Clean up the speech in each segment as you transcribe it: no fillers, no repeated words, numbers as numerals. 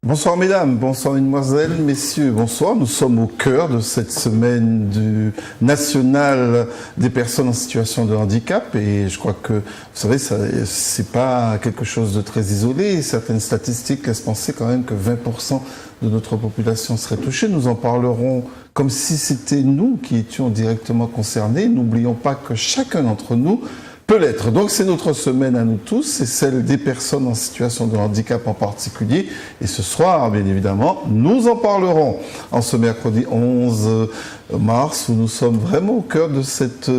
Bonsoir mesdames, bonsoir mesdemoiselles, messieurs, bonsoir. Nous sommes au cœur de cette semaine nationale des personnes en situation de handicap et je crois que, vous savez, c'est pas quelque chose de très isolé. Certaines statistiques laissent penser quand même que 20% de notre population serait touchée. Nous en parlerons comme si c'était nous qui étions directement concernés. N'oublions pas que chacun d'entre nous peut l'être. Donc c'est notre semaine à nous tous, c'est celle des personnes en situation de handicap en particulier. Et ce soir, bien évidemment, nous en parlerons en ce mercredi 11 mars où nous sommes vraiment au cœur de cette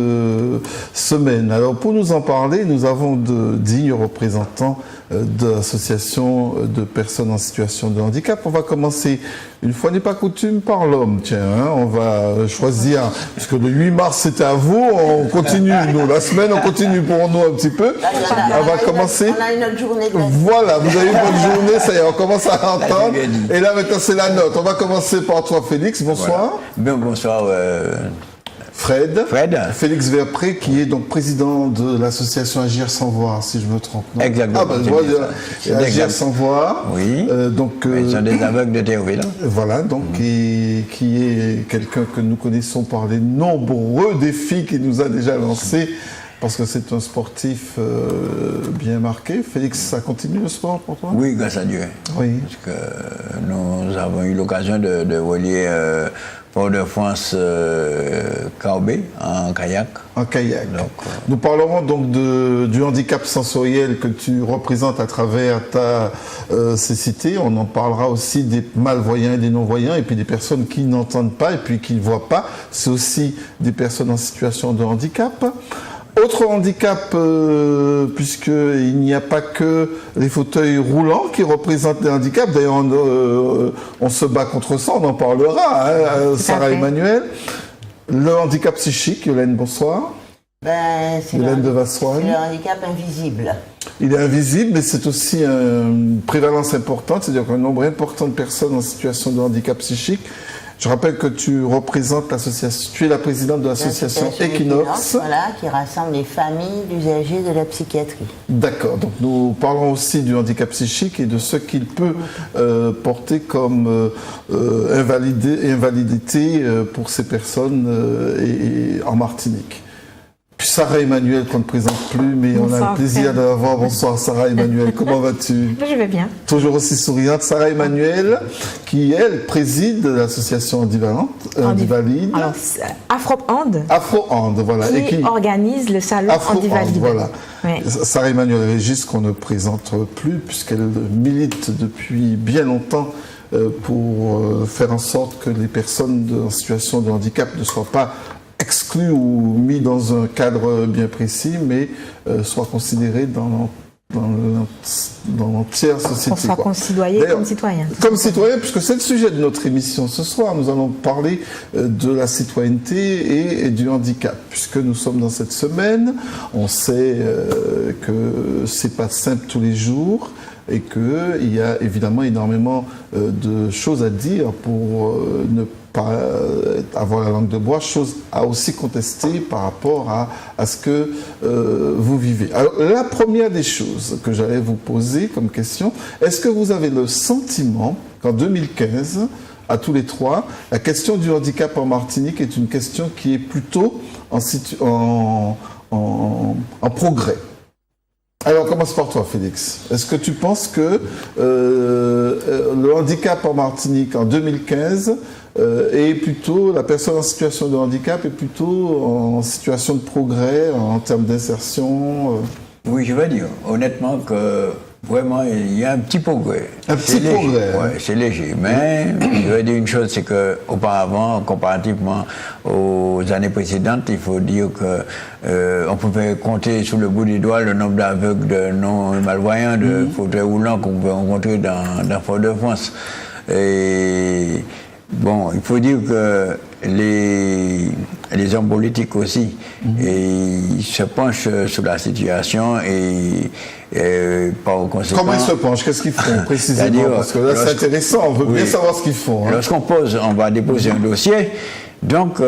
semaine. Alors pour nous en parler, nous avons de dignes représentants de l'association de personnes en situation de handicap. On va commencer, une fois n'est pas coutume, par l'homme. Tiens, on va choisir, puisque le 8 mars c'était à vous, on continue, nous, la semaine on continue pour nous un petit peu. On va commencer. On a une autre journée. Voilà, vous avez une bonne journée, ça y est, on commence à entendre. Et là maintenant c'est la note. On va commencer par toi Félix, bonsoir. Voilà. Bien, bonsoir. Fred. Félix Verpré, qui est donc président de l'association Agir sans voix, si je me trompe. Non? Exactement. Ah, ben, Agir sans voix. Oui. Ils sont des aveugles de Théophile. Voilà, donc qui est quelqu'un que nous connaissons par les nombreux défis qu'il nous a déjà lancés, parce que c'est un sportif bien marqué. Félix, ça continue le sport pour toi? Oui, grâce à Dieu. Oui. Parce que nous avons eu l'occasion de relier Port-de-France Caobé en kayak. En kayak. Donc, nous parlerons donc du handicap sensoriel que tu représentes à travers ta cécité. On en parlera aussi des malvoyants et des non-voyants, et puis des personnes qui n'entendent pas et puis qui ne voient pas. C'est aussi des personnes en situation de handicap. Autre handicap, puisqu'il n'y a pas que les fauteuils roulants qui représentent les handicaps. D'ailleurs, on se bat contre ça, on en parlera, hein, Sarah Emmanuel. Le handicap psychique, Yolène, bonsoir. Yolène de Vassoine. C'est le handicap invisible. Il est invisible, mais c'est aussi une prévalence importante, c'est-à-dire qu'un nombre important de personnes en situation de handicap psychique. Je rappelle que tu représentes l'association, tu es la présidente de l'association Equinox. Voilà, qui rassemble les familles d'usagers de la psychiatrie. D'accord, donc nous parlons aussi du handicap psychique et de ce qu'il peut porter comme invalidité pour ces personnes en Martinique. Puis Sarah Emmanuel qu'on ne présente plus, mais bonsoir, on a le plaisir de la voir. Bonsoir Sarah Emmanuel, comment vas-tu? Je vais bien. Toujours aussi souriante. Sarah Emmanuel, qui elle préside l'association Handivalide. Alors, Afro-Hand. Afro-Hand, voilà. Qui organise le salon Handivalide. Voilà. Oui. Sarah Emmanuel Régis, qu'on ne présente plus, puisqu'elle milite depuis bien longtemps pour faire en sorte que les personnes en situation de handicap ne soient pas exclus ou mis dans un cadre bien précis, mais soient considérés dans l'entière société. Qu'on soit concitoyen comme citoyen. Comme citoyen, puisque c'est le sujet de notre émission ce soir. Nous allons parler de la citoyenneté et du handicap. Puisque nous sommes dans cette semaine, on sait que c'est pas simple tous les jours et qu'il y a évidemment énormément de choses à dire pour ne pas avoir la langue de bois, chose à aussi contester par rapport à ce que vous vivez. Alors, la première des choses que j'allais vous poser comme question, est-ce que vous avez le sentiment qu'en 2015, à tous les trois, la question du handicap en Martinique est une question qui est plutôt en progrès? Alors, on commence par toi, Félix. Est-ce que tu penses que le handicap en Martinique en 2015 est plutôt, la personne en situation de handicap est plutôt en situation de progrès en termes d'insertion? Oui, je vais dire honnêtement que vraiment il y a un petit progrès. Un petit progrès. Oui, c'est léger. Mais je vais dire une chose, c'est qu'auparavant, comparativement aux années précédentes, il faut dire que on pouvait compter sur le bout des doigts le nombre d'aveugles, de non-malvoyants, de fauteuils roulants qu'on pouvait rencontrer dans Fort-de-France. Et bon, il faut dire que les hommes politiques aussi ils se penchent sur la situation et par conséquent... Comment ils se penchent? Qu'est-ce qu'ils font précisément? Parce que là, c'est intéressant, on veut bien savoir ce qu'ils font. Hein. On va déposer un dossier, donc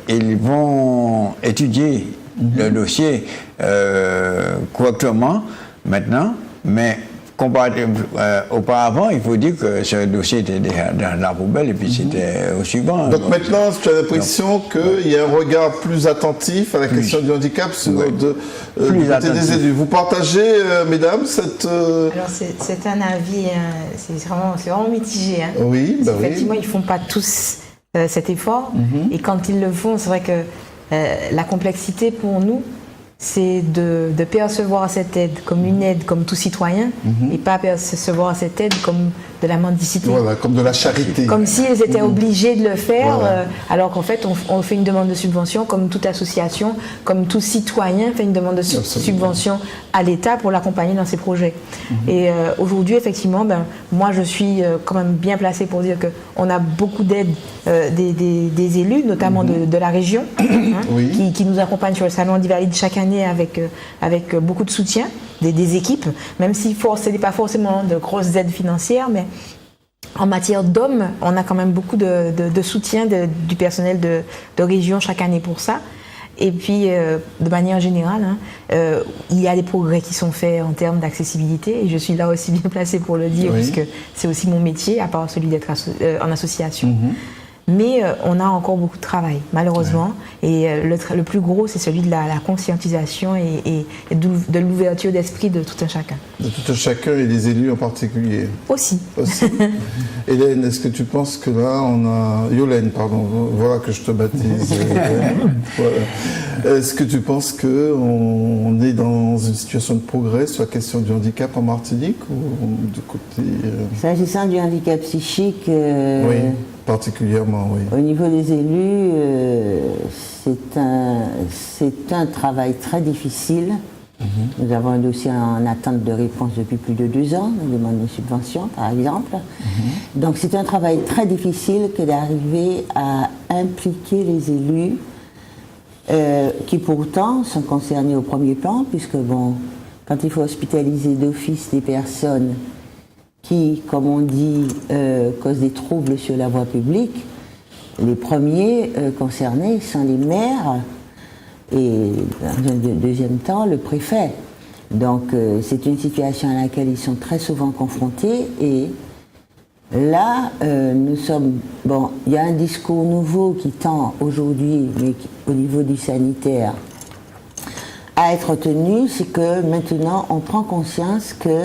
ils vont étudier le dossier correctement maintenant, mais auparavant, il faut dire que ce dossier était dans la poubelle et puis c'était au suivant. Donc maintenant, tu as l'impression qu'il y a un regard plus attentif à la question du handicap du côté des élus. Vous partagez, mesdames, cette... Alors c'est un avis, c'est vraiment mitigé. Hein. Oui, bah effectivement, ils ne font pas tous cet effort. Et quand ils le font, c'est vrai que la complexité pour nous, c'est de percevoir cette aide comme une aide comme tout citoyen et pas percevoir cette aide comme de la mendicité. Voilà, comme de la charité. Comme s'ils étaient obligés de le faire, alors qu'en fait on fait une demande de subvention comme toute association, comme tout citoyen fait une demande de subvention à l'État pour l'accompagner dans ses projets. Et aujourd'hui, effectivement, moi je suis quand même bien placée pour dire qu'on a beaucoup d'aide des élus, notamment de la région, qui nous accompagnent sur le Salon d'Invalides chaque année avec beaucoup de soutien des équipes, même si ce n'est pas forcément de grosses aides financières, mais en matière d'hommes, on a quand même beaucoup de soutien du personnel de région chaque année pour ça. Et puis, de manière générale, il y a des progrès qui sont faits en termes d'accessibilité, et je suis là aussi bien placée pour le dire, puisque c'est aussi mon métier, à part celui d'être en association. Mais on a encore beaucoup de travail, malheureusement. Et le plus gros, c'est celui de la conscientisation et de l'ouverture d'esprit de tout un chacun. De tout un chacun et des élus en particulier. Aussi. Hélène, est-ce que tu penses que là, on a... Yolène, pardon, voilà que je te baptise. Voilà. Est-ce que tu penses qu'on est dans une situation de progrès sur la question du handicap en Martinique ou du côté... S'agissant du handicap psychique... Oui. Particulièrement, oui. Au niveau des élus, c'est un travail très difficile. Nous avons un dossier en attente de réponse depuis plus de 2 ans, une demande de subvention, par exemple. Donc c'est un travail très difficile que d'arriver à impliquer les élus qui pourtant sont concernés au premier plan, puisque bon, quand il faut hospitaliser d'office des personnes qui, comme on dit, causent des troubles sur la voie publique, les premiers concernés sont les maires et, dans un deuxième temps, le préfet. Donc, c'est une situation à laquelle ils sont très souvent confrontés. Et là, nous sommes... Bon, il y a un discours nouveau qui tend aujourd'hui, mais au niveau du sanitaire, à être tenu, c'est que maintenant, on prend conscience que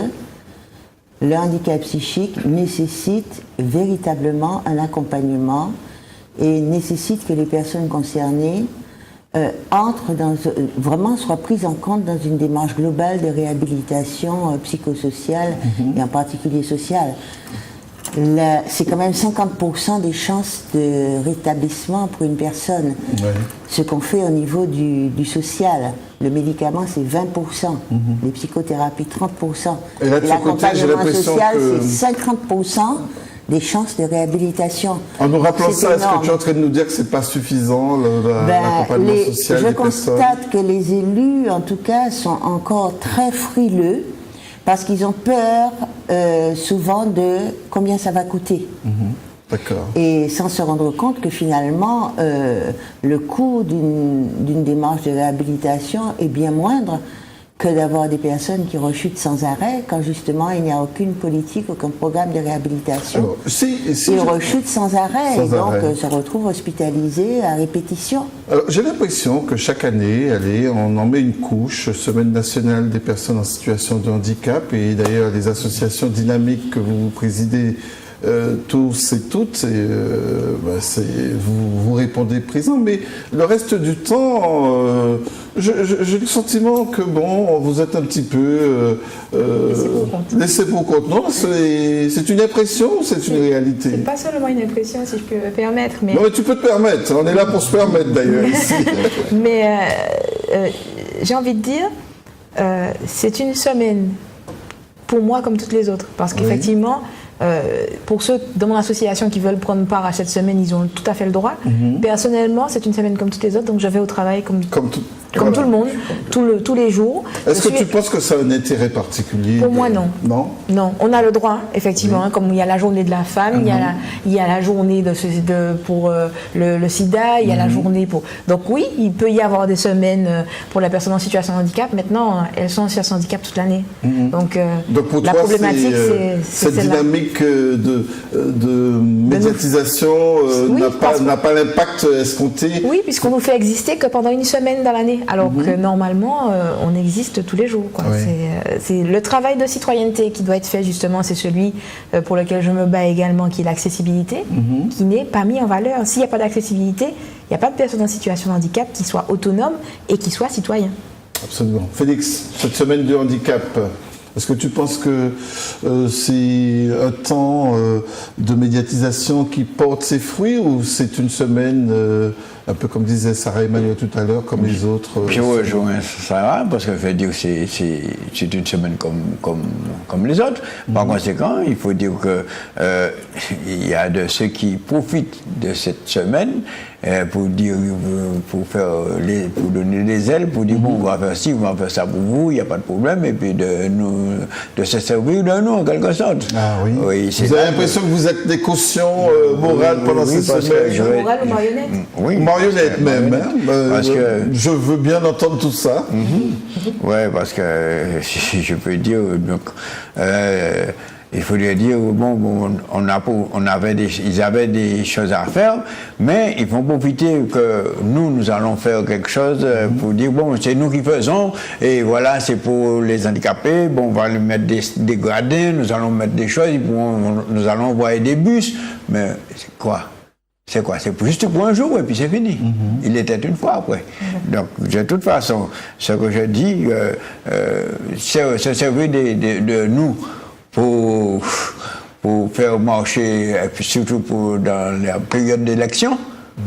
le handicap psychique nécessite véritablement un accompagnement et nécessite que les personnes concernées vraiment soient prises en compte dans une démarche globale de réhabilitation psychosociale et en particulier sociale. C'est quand même 50% des chances de rétablissement pour une personne. Ce qu'on fait au niveau du social. Le médicament, c'est 20%. Les psychothérapies, 30%. Et là, l'accompagnement social, c'est 50% des chances de réhabilitation. En nous rappelant ça, est-ce que tu es en train de nous dire que c'est pas suffisant, l'accompagnement social des personnes ? Je constate que les élus, en tout cas, sont encore très frileux parce qu'ils ont peur souvent de combien ça va coûter. D'accord. Et sans se rendre compte que finalement, le coût d'une démarche de réhabilitation est bien moindre que d'avoir des personnes qui rechutent sans arrêt quand justement il n'y a aucune politique, aucun programme de réhabilitation. Alors, ils rechutent sans arrêt et donc se retrouvent hospitalisés à répétition. Alors, j'ai l'impression que chaque année, on en met une couche, Semaine nationale des personnes en situation de handicap, et d'ailleurs les associations dynamiques que vous présidez tous et toutes, vous répondez présent, mais le reste du temps, j'ai le sentiment que bon, vous êtes un petit peu laissé pour compte. Non, c'est une impression ou c'est une réalité? C'est pas seulement une impression, si je peux me permettre. Mais... Non, mais tu peux te permettre. On est là pour se permettre d'ailleurs ici. Mais j'ai envie de dire, c'est une semaine pour moi comme toutes les autres, parce qu'effectivement. Pour ceux dans mon association qui veulent prendre part à cette semaine, ils ont tout à fait le droit. Personnellement, c'est une semaine comme toutes les autres, donc je vais au travail comme comme tout le monde, tous les jours. Est-ce que tu penses que ça a un intérêt particulier? Pour moi, non. Non? Non, on a le droit, effectivement, hein, comme il y a la journée de la femme, il y a la journée pour le sida, il y a la journée pour... Donc oui, il peut y avoir des semaines pour la personne en situation de handicap. Maintenant, elles sont en situation de handicap toute l'année. Donc pour la toi, problématique, c'est cette dynamique de médiatisation n'a pas l'impact escompté? Oui, puisqu'on nous fait exister que pendant une semaine dans l'année, alors que normalement, on existe tous les jours. Quoi. Oui. C'est le travail de citoyenneté qui doit être fait, justement, c'est celui pour lequel je me bats également, qui est l'accessibilité, qui n'est pas mis en valeur. S'il n'y a pas d'accessibilité, il n'y a pas de personne en situation de handicap qui soit autonome et qui soit citoyen. Absolument. Félix, cette semaine du handicap, est-ce que tu penses que c'est un temps de médiatisation qui porte ses fruits ou c'est une semaine, un peu comme disait Sarah Emmanuel tout à l'heure, comme les autres Je rejoins Sarah parce que fait dire que c'est une semaine comme les autres. Par conséquent, il faut dire que il y a de ceux qui profitent de cette semaine pour dire, pour donner des ailes, pour dire bon, on va faire ci, on va faire ça pour vous, il n'y a pas de problème, et puis de se servir de nous en quelque sorte. Ah oui. Vous avez l'impression que vous êtes des cautions morales pendant cette semaine? Morale ou marionnette? Oui. Marionnette même. Parce que je veux bien entendre tout ça. Oui, parce que si je peux dire, donc, il faudrait dire bon, ils avaient des choses à faire, mais ils vont profiter que nous allons faire quelque chose pour dire bon, c'est nous qui faisons et voilà, c'est pour les handicapés. Bon, on va lui mettre des gradins, nous allons mettre des choses, nous allons envoyer des bus, mais c'est quoi? C'est quoi? C'est juste pour un jour et puis c'est fini. Il était une fois après. Donc, de toute façon, ce que je dis, c'est servir de nous pour faire marcher, et puis surtout dans la période d'élection.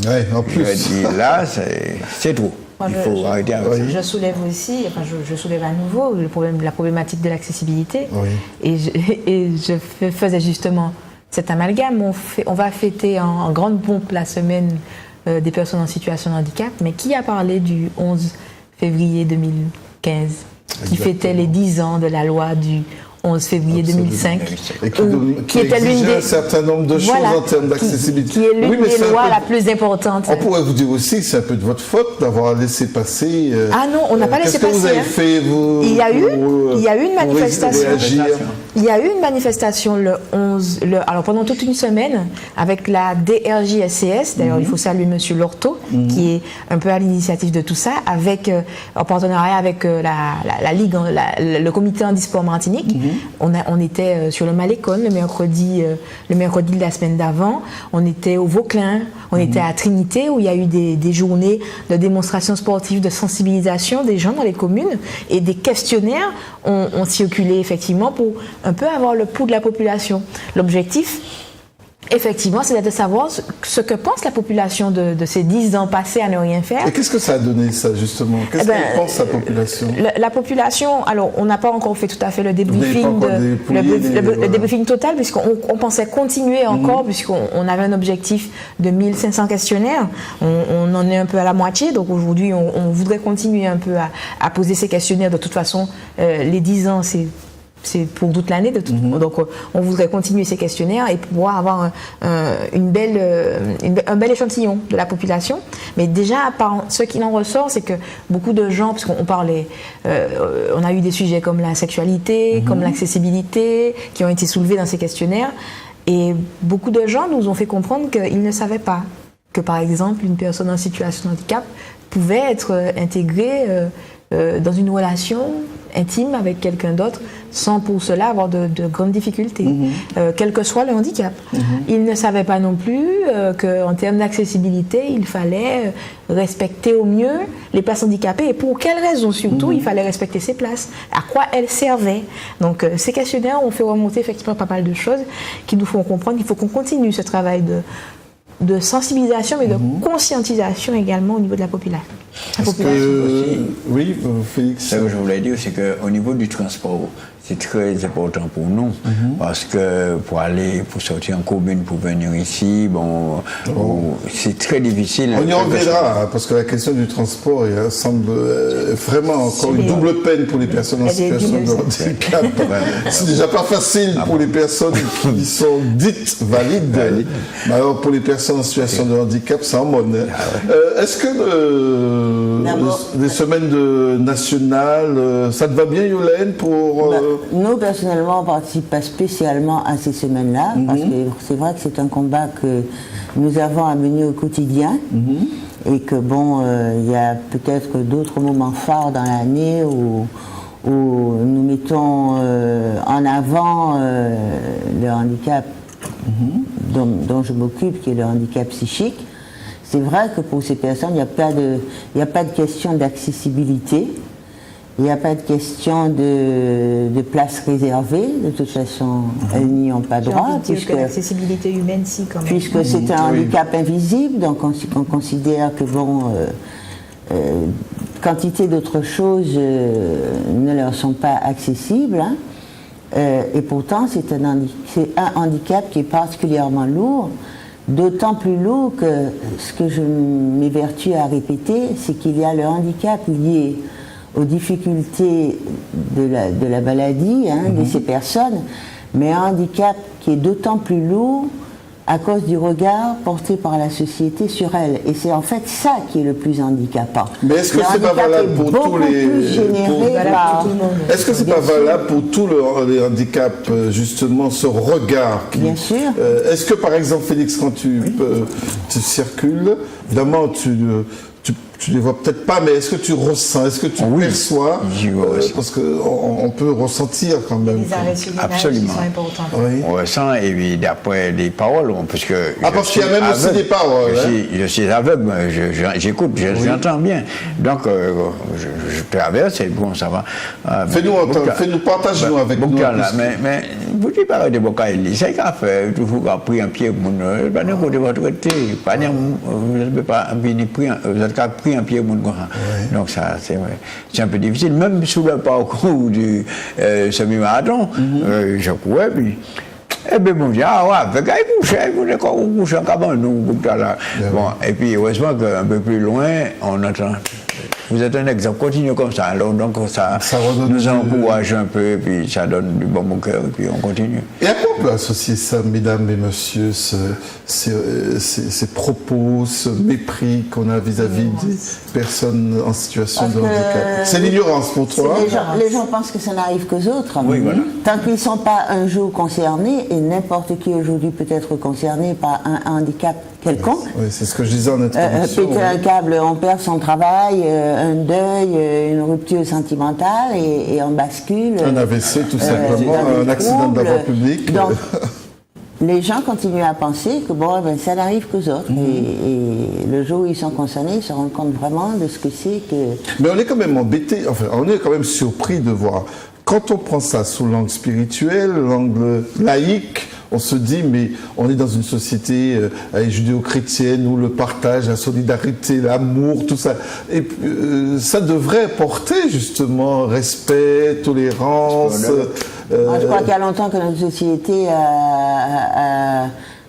Oui, en plus. Je dis là, c'est trop. Moi, il faut arrêter avec ça. Je soulève aussi, je soulève à nouveau la problématique de l'accessibilité. Oui. Et je faisais justement cet amalgame. On va fêter en grande pompe la semaine des personnes en situation de handicap, mais qui a parlé du 11 février 2015, qui fêtait les 10 ans de la loi du 11 février 2005, et qui était l'une des un certain nombre de choses en termes d'accessibilité. Qui est l'une des lois la plus importante. On pourrait vous dire aussi que c'est un peu de votre faute d'avoir laissé passer. Ah non, on n'a pas laissé passer. Qu'est-ce que vous avez fait vous, il y a eu une manifestation. Réagir. Il y a eu une manifestation le 11, alors pendant toute une semaine, avec la DRJSCS, d'ailleurs il faut saluer M. Lorto, qui est un peu à l'initiative de tout ça, en partenariat avec la Ligue, le comité handisport Martinique. On était sur le Malécon le mercredi de la semaine d'avant, on était au Vauclin, on était à Trinité où il y a eu des journées de démonstrations sportives, de sensibilisation des gens dans les communes et des questionnaires ont circulé effectivement pour un peu avoir le pouls de la population. L'objectif, effectivement, c'est de savoir ce que pense la population de ces 10 ans passés à ne rien faire. Et qu'est-ce que ça a donné, ça, justement? Qu'est-ce qu'elle pense, la population? La population, alors, on n'a pas encore fait tout à fait le débriefing, le débriefing total, puisqu'on pensait continuer encore, puisqu'on avait un objectif de 1500 questionnaires. On en est un peu à la moitié, donc aujourd'hui, on voudrait continuer un peu à poser ces questionnaires. De toute façon, les 10 ans, c'est pour toute l'année, donc on voudrait continuer ces questionnaires et pouvoir avoir un bel échantillon de la population. Mais déjà, ce qu'il en ressort, c'est que beaucoup de gens, parce qu'on parlait, on a eu des sujets comme la sexualité, comme l'accessibilité, qui ont été soulevés dans ces questionnaires, et beaucoup de gens nous ont fait comprendre qu'ils ne savaient pas que, par exemple, une personne en situation de handicap pouvait être intégrée dans une relation intime avec quelqu'un d'autre sans pour cela avoir de grandes difficultés, quel que soit le handicap. Ils ne savaient pas non plus qu'en termes d'accessibilité, il fallait respecter au mieux les places handicapées et pour quelles raisons surtout il fallait respecter ces places, à quoi elles servaient. Donc ces questionnaires ont fait remonter effectivement pas mal de choses qui nous font comprendre qu'il faut qu'on continue ce travail de sensibilisation, mais de conscientisation également au niveau de la population. Oui, Félix. Ce que je voulais dire, c'est qu'au niveau du transport, c'est très important pour nous, parce que pour sortir en commune, pour venir ici, c'est très difficile. On y reviendra, parce que la question du transport semble vraiment encore une double peine pour les personnes en situation de handicap. C'est déjà pas facile pour les personnes qui sont dites valides. Mais alors pour les personnes en situation de handicap, c'est en mode. Est-ce que les semaines nationales, ça te va bien, Yolène, pour... Nous, personnellement, on ne participe pas spécialement à ces semaines-là, parce que c'est vrai que c'est un combat que nous avons à mener au quotidien, et que il y a peut-être d'autres moments forts dans l'année où nous mettons en avant le handicap dont je m'occupe, qui est le handicap psychique. C'est vrai que pour ces personnes, il n'y a pas de question d'accessibilité, il n'y a pas de question de place réservée. De toute façon, elles n'y ont pas droit. Puisque l'accessibilité humaine, si, quand même. Puisque c'est un handicap invisible, donc on considère que quantité d'autres choses ne leur sont pas accessibles. Et pourtant, c'est un handicap qui est particulièrement lourd. D'autant plus lourd que ce que je m'évertue à répéter, c'est qu'il y a le handicap lié aux difficultés de la maladie de ces personnes, mais un handicap qui est d'autant plus lourd à cause du regard porté par la société sur elles. Et c'est en fait ça qui est le plus handicapant. Mais est-ce que c'est pas valable pour tous les... Est-ce que c'est pas valable pour tous les handicaps, justement, ce regard Bien sûr. Est-ce que, par exemple, Félix, quand tu circules, évidemment, tu les vois peut-être pas, mais est-ce que tu ressens, est-ce que tu perçois, parce qu'on peut ressentir quand même. Les arrêts sur Absolument. Qui sont importants. Oui. On ressent, et puis d'après les paroles, parce que... parce qu'il y a même aussi des paroles. Je suis aveugle, mais j'écoute, j'entends bien. Donc, je traverse, et bon, ça va. Fais-nous, partage-nous avec nous. Mais vous dites pas de Bocaï, c'est qu'à faire, toujours qu'à prier un pied pour nous, pas de côté votre côté, pas de vous n'avez pas venir prier, vous êtes qu'à prier un pied pour nous. Donc ça, c'est vrai. C'est un peu difficile, même sous le parcours du semi-marathon, je courais, puis... Eh bien, bon, avec vous couchez en cabane, nous, là. Bon, et puis, heureusement qu'un peu plus loin, on entend. Vous êtes un exemple, continuez comme ça. Alors, donc, ça nous encourage un peu, et puis ça donne du bon au cœur, et puis on continue. Et à quoi on peut associer ça, mesdames et messieurs, ces propos, ce mépris qu'on a vis-à-vis des personnes en situation de handicap? C'est l'ignorance pour toi? Les gens pensent que ça n'arrive qu'aux autres. Oui, voilà. Tant qu'ils ne sont pas un jour concernés, et n'importe qui aujourd'hui peut être concerné par un handicap quelconque. Oui, c'est ce que je disais en introduction. Péter un câble, on perd son travail, un deuil, une rupture sentimentale et on bascule. Un AVC tout simplement, un accident de la voie publique. Donc, les gens continuent à penser que ça n'arrive qu'aux autres. Et le jour où ils sont concernés, ils se rendent compte vraiment de ce que c'est que... Mais on est quand même embêté, enfin, on est quand même surpris de voir. Quand on prend ça sous l'angle spirituel, l'angle laïque, on se dit, mais on est dans une société judéo-chrétienne où le partage, la solidarité, l'amour, tout ça. Et ça devrait porter justement respect, tolérance. Moi, je crois qu'il y a longtemps que notre société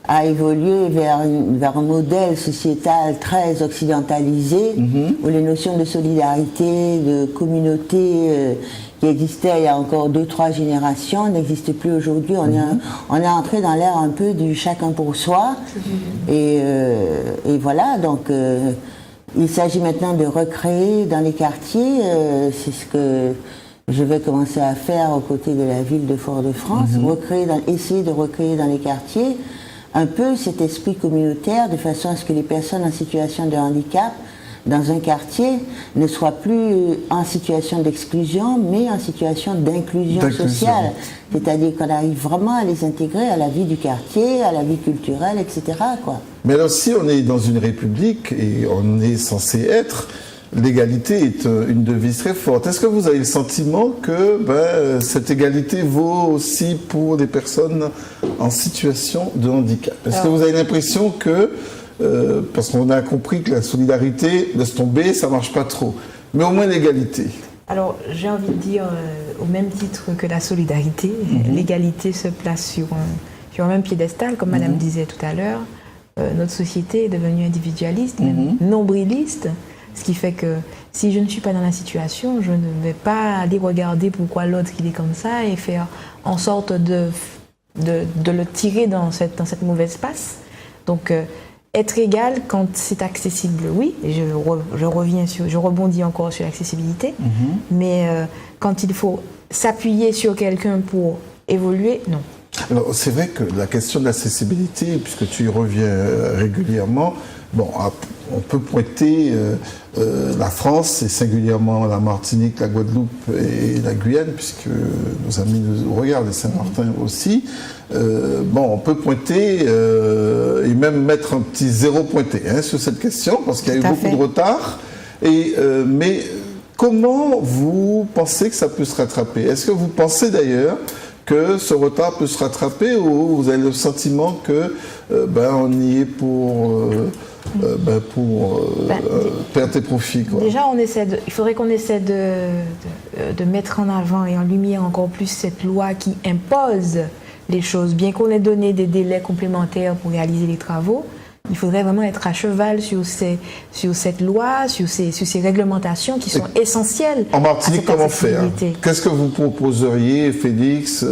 a évolué vers un modèle sociétal très occidentalisé, où les notions de solidarité, de communauté qui existaient il y a encore 2-3 générations n'existent plus aujourd'hui. On est entré dans l'ère un peu du chacun pour soi. Et voilà, donc il s'agit maintenant de recréer dans les quartiers, c'est ce que je vais commencer à faire aux côtés de la ville de Fort-de-France, essayer de recréer dans les quartiers un peu cet esprit communautaire de façon à ce que les personnes en situation de handicap dans un quartier ne soient plus en situation d'exclusion, mais en situation d'inclusion sociale. C'est-à-dire qu'on arrive vraiment à les intégrer à la vie du quartier, à la vie culturelle, etc., quoi. Mais alors, si on est dans une république, et on est censé être, l'égalité est une devise très forte. Est-ce que vous avez le sentiment que cette égalité vaut aussi pour des personnes en situation de handicap? Est-ce que vous avez l'impression que parce qu'on a compris que la solidarité, laisse tomber, ça marche pas trop. Mais au moins l'égalité. Alors, j'ai envie de dire, au même titre que la solidarité, l'égalité se place sur un même piédestal, comme Madame disait tout à l'heure. Notre société est devenue individualiste, même nombriliste, ce qui fait que si je ne suis pas dans la situation, je ne vais pas aller regarder pourquoi l'autre il est comme ça et faire en sorte de le tirer dans cette mauvaise passe. Donc, être égal quand c'est accessible, oui, et je rebondis encore sur l'accessibilité, mais quand il faut s'appuyer sur quelqu'un pour évoluer, non. Alors, c'est vrai que la question de l'accessibilité, puisque tu y reviens régulièrement, bon, on peut pointer la France et singulièrement la Martinique, la Guadeloupe et la Guyane, puisque nos amis nous regardent, et Saint-Martin aussi. Bon, on peut pointer et même mettre un petit zéro pointé sur cette question, parce qu'il y a eu beaucoup de retard. Mais comment vous pensez que ça peut se rattraper? Est-ce que vous pensez d'ailleurs que ce retard peut se rattraper, ou vous avez le sentiment que on y est pour perdre et profit, quoi? Déjà, il faudrait qu'on essaie de mettre en avant et en lumière encore plus cette loi qui impose les choses. Bien qu'on ait donné des délais complémentaires pour réaliser les travaux, il faudrait vraiment être à cheval sur cette loi, sur ces réglementations qui sont essentielles. En Martinique, comment faire? Qu'est-ce que vous proposeriez, Félix?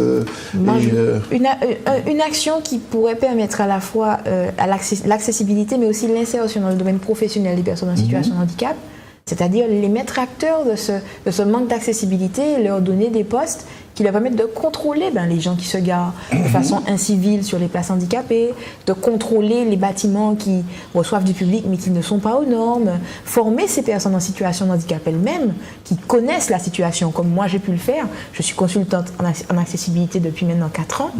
Une action qui pourrait permettre à la fois l'accessibilité, mais aussi l'insertion dans le domaine professionnel des personnes en situation de handicap, c'est-à-dire les mettre acteurs de ce manque d'accessibilité et leur donner des postes qui leur permettent de contrôler les gens qui se garent de façon incivile sur les places handicapées, de contrôler les bâtiments qui reçoivent du public mais qui ne sont pas aux normes, former ces personnes en situation de handicap elles-mêmes, qui connaissent la situation, comme moi j'ai pu le faire. Je suis consultante en accessibilité depuis maintenant 4 ans.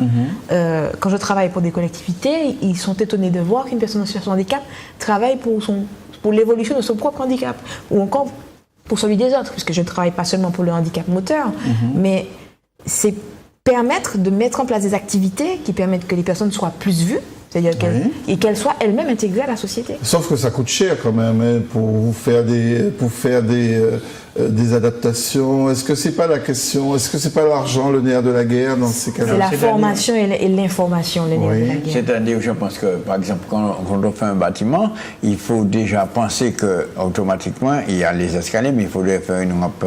Quand je travaille pour des collectivités, ils sont étonnés de voir qu'une personne en situation de handicap travaille pour l'évolution de son propre handicap, ou encore pour celui des autres, puisque je ne travaille pas seulement pour le handicap moteur, mais c'est permettre de mettre en place des activités qui permettent que les personnes soient plus vues, c'est-à-dire qu'elles soient elles-mêmes intégrées à la société. Sauf que ça coûte cher quand même, pour faire des adaptations. Est-ce que c'est pas la question? Est-ce que c'est pas l'argent le nerf de la guerre dans ces cas-là? C'est la formation et l'information le nerf de la guerre. C'est-à-dire, je pense que, par exemple, quand on fait un bâtiment, il faut déjà penser que automatiquement il y a les escaliers, mais il faudrait faire une rampe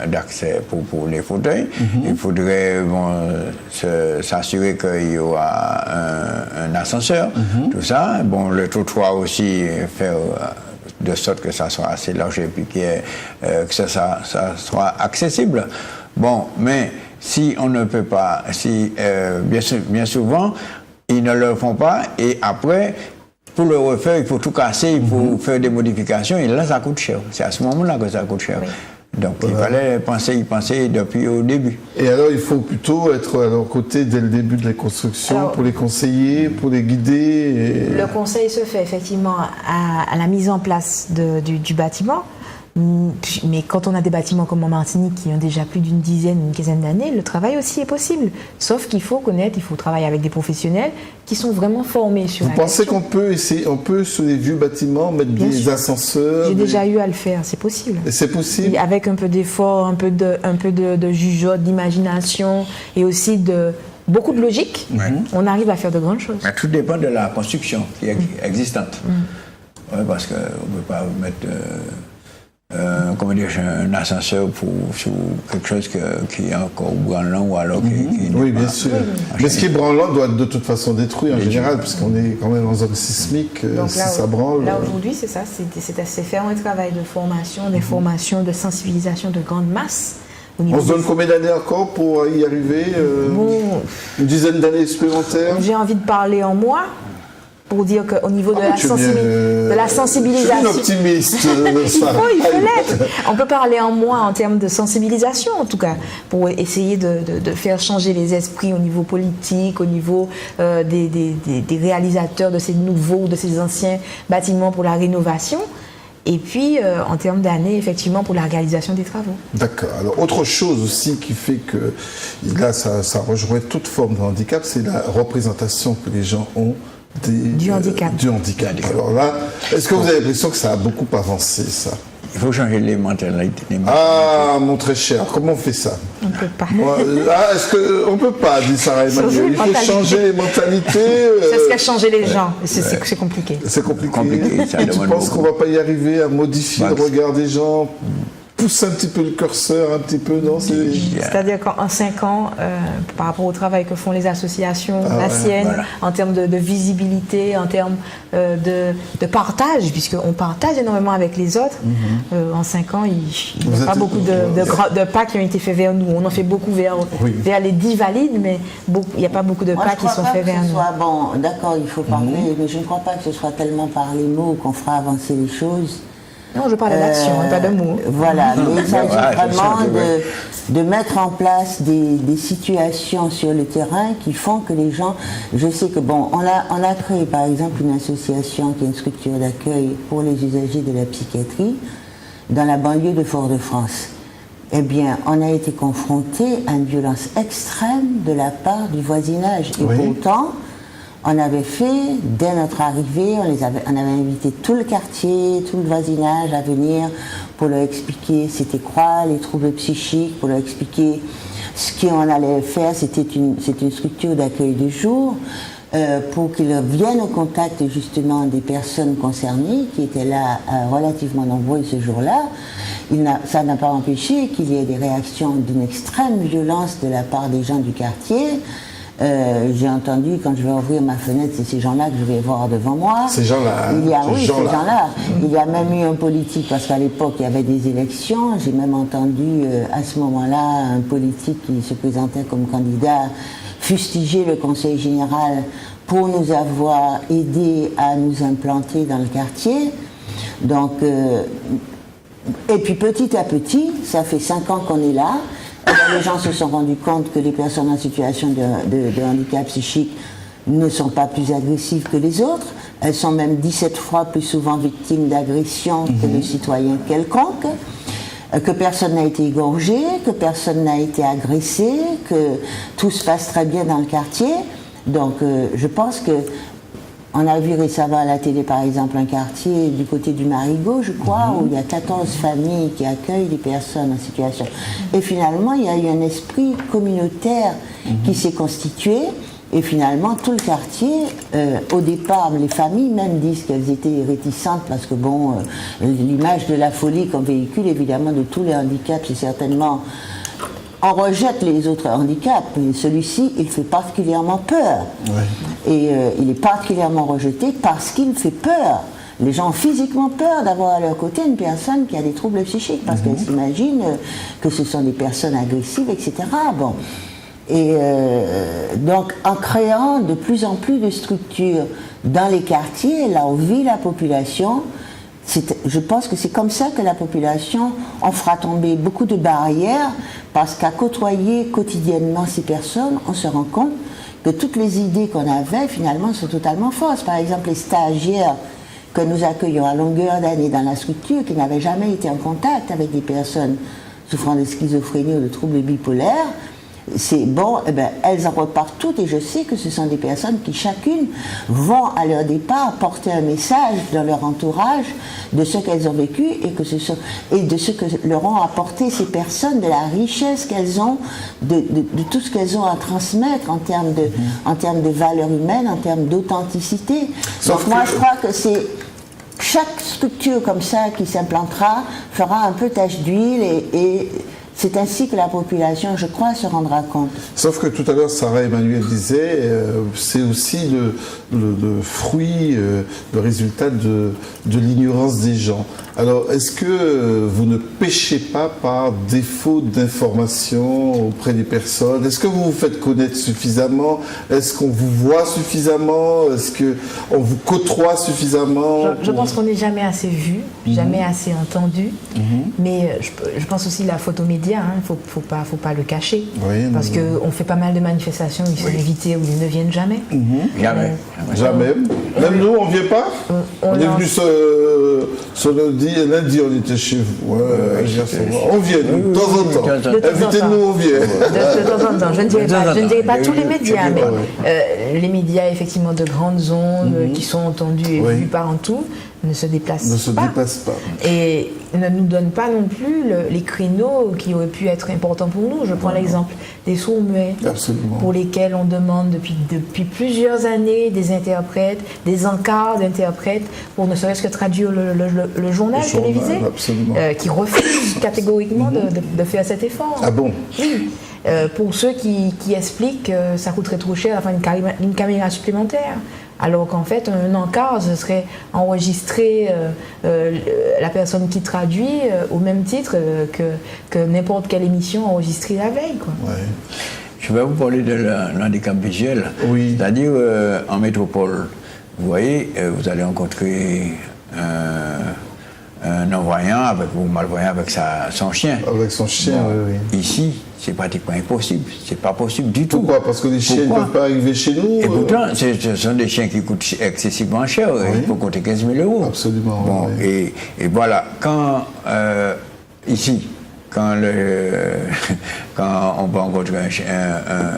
d'accès pour les fauteuils. Il faudrait s'assurer qu'il y aura un ascenseur, tout ça. Bon, le trottoir aussi, faire de sorte que ça soit assez large et puis que ça soit accessible. Bon, mais si on ne peut pas, bien souvent, ils ne le font pas, et après, pour le refaire, il faut tout casser, il faut faire des modifications, et là, ça coûte cher. C'est à ce moment-là que ça coûte cher. Oui. Donc, il fallait y penser depuis au début. Et alors, il faut plutôt être à leur côté dès le début de la construction, pour les conseiller, pour les guider. Le conseil se fait effectivement à la mise en place du bâtiment. Mais quand on a des bâtiments comme en Martinique qui ont déjà plus d'une dizaine, une quinzaine d'années, le travail aussi est possible. Sauf qu'il faut travailler avec des professionnels qui sont vraiment formés sur la question. Vous pensez qu'on peut sur les vieux bâtiments mettre des ascenseurs? J'ai déjà eu à le faire, c'est possible. Et c'est possible? Et avec un peu d'effort, un peu de jugeote, d'imagination et aussi de beaucoup de logique, on arrive à faire de grandes choses. Mais tout dépend de la construction qui est existante. Parce qu'on ne peut pas mettre un ascenseur sur quelque chose qui est encore branlant ou alors qui oui, bien sûr. Mais ce qui est branlant doit être de toute façon détruit en général, puisqu'on est quand même en zone sismique. Donc si ça branle. Là aujourd'hui, c'est ça, c'est faire un travail de formation, d'information, de sensibilisation de grande masse. On se donne combien d'années encore pour y arriver? Une dizaine d'années supplémentaires? J'ai envie de parler en mois. Pour dire qu'au niveau de la sensibilisation... Je suis une optimiste. il faut l'être. On peut parler en moi en termes de sensibilisation, en tout cas, pour essayer de faire changer les esprits au niveau politique, au niveau des réalisateurs de ces nouveaux, de ces anciens bâtiments pour la rénovation. Et puis, en termes d'années, effectivement, pour la réalisation des travaux. D'accord. Alors, autre chose aussi qui fait que, là, ça rejoint toute forme de handicap, c'est la représentation que les gens ont du handicap. Alors là, est-ce que vous avez l'impression que ça a beaucoup avancé, ça? Il faut changer les mentalités. Ah, mon très cher, comment on fait ça? On ne peut pas. Est-ce qu'on ne peut pas, dit Sarah Emmanuel? Il faut changer les mentalités. C'est ce qu'a changé les gens. C'est compliqué. C'est compliqué. Ça Et tu demande penses qu'on beaucoup. ne va pas y arriver à modifier le regard des gens, pousser un petit peu le curseur, un petit peu, non? C'est-à-dire qu'en 5 ans, par rapport au travail que font les associations, la sienne, voilà. en termes de visibilité, en termes de partage, puisqu'on partage énormément avec les autres, en 5 ans, il n'y a pas beaucoup de pas qui ont été faits vers nous. On en fait beaucoup vers les 10 valides, mais il n'y a pas beaucoup de pas qui sont faits vers nous. Bon, d'accord, il faut parler, mais je ne crois pas que ce soit tellement par les mots qu'on fera avancer les choses. Non, je parle d'action, pas de mots. Voilà, mais il s'agit vraiment ouais. de mettre en place des situations sur le terrain qui font que les gens... Je sais que, bon, on a créé par exemple une association qui est une structure d'accueil pour les usagers de la psychiatrie dans la banlieue de Fort-de-France. Eh bien, on a été confronté à une violence extrême de la part du voisinage. Et pourtant, on avait fait, dès notre arrivée, on avait invité tout le quartier, tout le voisinage à venir pour leur expliquer c'était quoi les troubles psychiques, pour leur expliquer ce qu'on allait faire. C'est une structure d'accueil de jour pour qu'ils viennent au contact justement des personnes concernées qui étaient là relativement nombreuses ce jour-là. Ça n'a pas empêché qu'il y ait des réactions d'une extrême violence de la part des gens du quartier. J'ai entendu, quand je vais ouvrir ma fenêtre, c'est ces gens-là que je vais voir devant moi. Ces gens-là. Ces gens-là. Il y a même eu un politique, parce qu'à l'époque, il y avait des élections. J'ai même entendu, à ce moment-là, un politique qui se présentait comme candidat fustiger le Conseil général pour nous avoir aidés à nous implanter dans le quartier. Donc, et puis petit à petit, ça fait 5 ans qu'on est là. Les gens se sont rendus compte que les personnes en situation de handicap psychique ne sont pas plus agressives que les autres. Elles sont même 17 fois plus souvent victimes d'agressions que le citoyen quelconque. Que personne n'a été égorgé, que personne n'a été agressé, que tout se passe très bien dans le quartier. Donc je pense que on a vu récemment à la télé, par exemple, un quartier du côté du Marigot, je crois, où il y a 14 familles qui accueillent des personnes en situation. Et finalement, il y a eu un esprit communautaire qui s'est constitué. Et finalement, tout le quartier, au départ, les familles même disent qu'elles étaient réticentes parce que, bon, l'image de la folie qu'on véhicule, évidemment, de tous les handicaps, c'est certainement... On rejette les autres handicaps, mais celui-ci, il fait particulièrement peur. Ouais. Et il est particulièrement rejeté parce qu'il fait peur. Les gens ont physiquement peur d'avoir à leur côté une personne qui a des troubles psychiques, parce qu'elles s'imaginent que ce sont des personnes agressives, etc. Bon. Et donc, en créant de plus en plus de structures dans les quartiers, là où vit la population, je pense que c'est comme ça que la population en fera tomber beaucoup de barrières, parce qu'à côtoyer quotidiennement ces personnes, on se rend compte que toutes les idées qu'on avait, finalement, sont totalement fausses. Par exemple, les stagiaires que nous accueillons à longueur d'année dans la structure, qui n'avaient jamais été en contact avec des personnes souffrant de schizophrénie ou de troubles bipolaires, c'est bon, eh ben, elles en repartent toutes, et je sais que ce sont des personnes qui chacune vont à leur départ porter un message dans leur entourage de ce qu'elles ont vécu et de ce que leur ont apporté ces personnes, de la richesse qu'elles ont, de tout ce qu'elles ont à transmettre en termes de valeurs humaines, en termes d'authenticité. Donc moi je crois que c'est chaque structure comme ça qui s'implantera fera un peu tache d'huile et c'est ainsi que la population, je crois, se rendra compte. Sauf que tout à l'heure, Sarah Emmanuel disait, c'est aussi le fruit, le résultat de l'ignorance des gens. Alors, est-ce que vous ne péchez pas par défaut d'information auprès des personnes? Est-ce que vous vous faites connaître suffisamment? Est-ce qu'on vous voit suffisamment? Est-ce qu'on vous côtoie suffisamment? Je pense qu'on n'est jamais assez vu, jamais assez entendu. Mais je pense aussi la photo média, il ne faut pas le cacher. Oui, parce qu'on fait pas mal de manifestations, ils sont invités ou ils ne viennent jamais. Jamais. Jamais. Même nous, on ne vient pas? On est venu ce lundi, on était chez vous. On vient, de temps en temps. Invitez-nous, on vient. De temps en temps. Je ne dirais pas tous les médias, mais les médias, effectivement, de grandes ondes qui sont entendus et vus par en tout. ne se déplacent déplace pas. Et ne nous donnent pas non plus les créneaux qui auraient pu être importants pour nous. Je prends l'exemple des sourds-muets, pour lesquels on demande depuis plusieurs années des interprètes, des encarts d'interprètes, pour ne serait-ce que traduire le journal télévisé, qui refusent catégoriquement de faire cet effort. Ah bon? Oui. Pour ceux qui expliquent que ça coûterait trop cher d'avoir une caméra supplémentaire. Alors qu'en fait, un encart, ce serait enregistrer la personne qui traduit au même titre que n'importe quelle émission enregistrée la veille, quoi. Ouais. Je vais vous parler de l'handicap visuel. Oui. C'est-à-dire, en métropole, vous voyez, vous allez rencontrer un non-voyant ou malvoyant avec son chien. Avec son chien, oui. Ici, c'est pratiquement impossible. C'est pas possible du tout. Pourquoi? Parce que les chiens ne peuvent pas arriver chez nous. Et pourtant, ce sont des chiens qui coûtent excessivement cher. Il faut compter 15 000 €. Absolument. Bon, oui. et voilà, quand ici, quand on peut rencontrer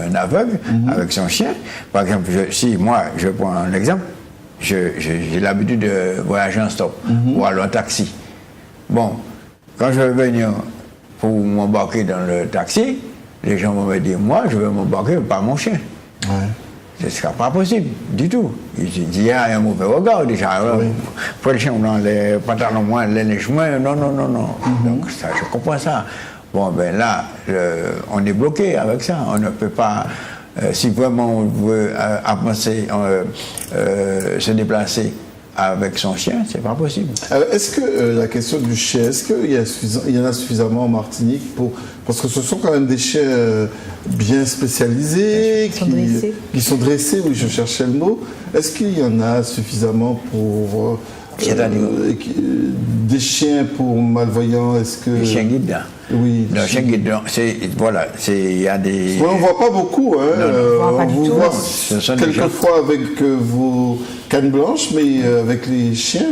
un aveugle avec son chien, par exemple, si moi, je prends un exemple, j'ai l'habitude de voyager en stop ou alors en taxi. Bon, quand je vais venir pour m'embarquer dans le taxi, les gens vont me dire, moi, je vais m'embarquer par mon chien. Ouais. Ce ne sera pas possible du tout. Il y a un mauvais regard déjà. Pour les chiens, dans les pantalons moins, les chemins, non. Donc ça, je comprends ça. Bon, ben là, on est bloqué avec ça. On ne peut pas, si vraiment on veut avancer, se déplacer avec son chien, c'est pas possible. Alors, est-ce que la question du chien, est-ce qu'il y en a suffisamment en Martinique parce que ce sont quand même des chiens bien spécialisés, qui sont dressés, oui, je cherchais le mot. Est-ce qu'il y en a suffisamment pour des chiens pour malvoyants? Est-ce que les chiens guides, oui, le chien guide, il y a des. On ne voit pas beaucoup, hein. On vous voit quelquefois avec vos cannes blanches, mais avec les chiens,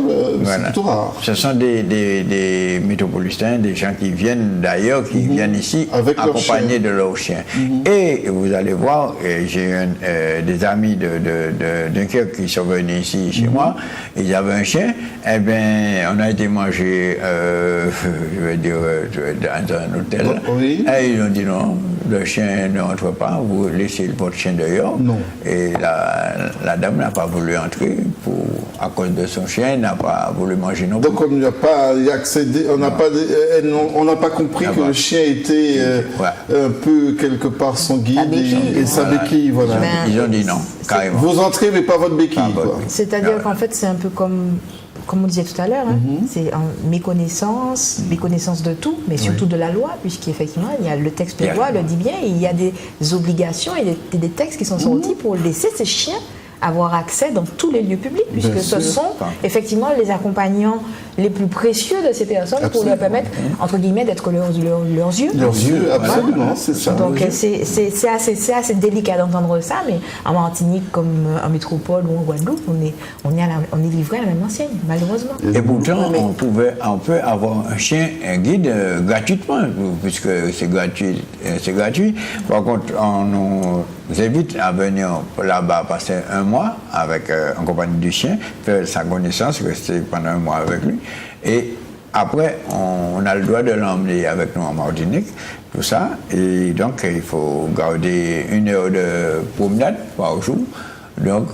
c'est plutôt rare. Ce sont des métropolitains, des gens qui viennent d'ailleurs, qui viennent ici accompagnés de leurs chiens. Et vous allez voir, j'ai des amis de Dunkerque qui sont venus ici chez moi, ils avaient un chien, et bien on a été manger, je vais dire, dans un hôtel, et ils ont dit non, le chien ne rentre pas, vous laissez votre chien dehors. Non. Et la dame n'a pas voulu entrer à cause de son chien, n'a pas voulu manger non plus. Donc on n'a pas accédé, on n'a pas compris que le chien était un peu quelque part son guide et sa béquille. Voilà. Ils ont dit non, carrément. Vous entrez mais pas votre béquille. C'est-à-dire qu'en fait c'est un peu comme on disait tout à l'heure, c'est en méconnaissance de tout, mais surtout de la loi, puisqu'effectivement, il y a le texte de loi le dit bien, et il y a des obligations et des textes qui sont sortis pour laisser ces chiens avoir accès dans tous les lieux publics, puisque ce sont effectivement les accompagnants les plus précieux de ces personnes pour leur permettre, entre guillemets, d'être leurs yeux. Leurs yeux, absolument, c'est ça. Donc c'est assez délicat d'entendre ça, mais en Martinique, comme en métropole ou en Guadeloupe, on est livré à la même enseigne, malheureusement. Et pourtant, on peut avoir un guide gratuitement, puisque c'est gratuit. Par contre, on nous invite à venir là-bas passer un mois en compagnie du chien, faire sa connaissance, rester pendant un mois avec lui. Et après, on a le droit de l'emmener avec nous en Martinique, tout ça. Et donc, il faut garder 1 heure de promenade par jour. Donc,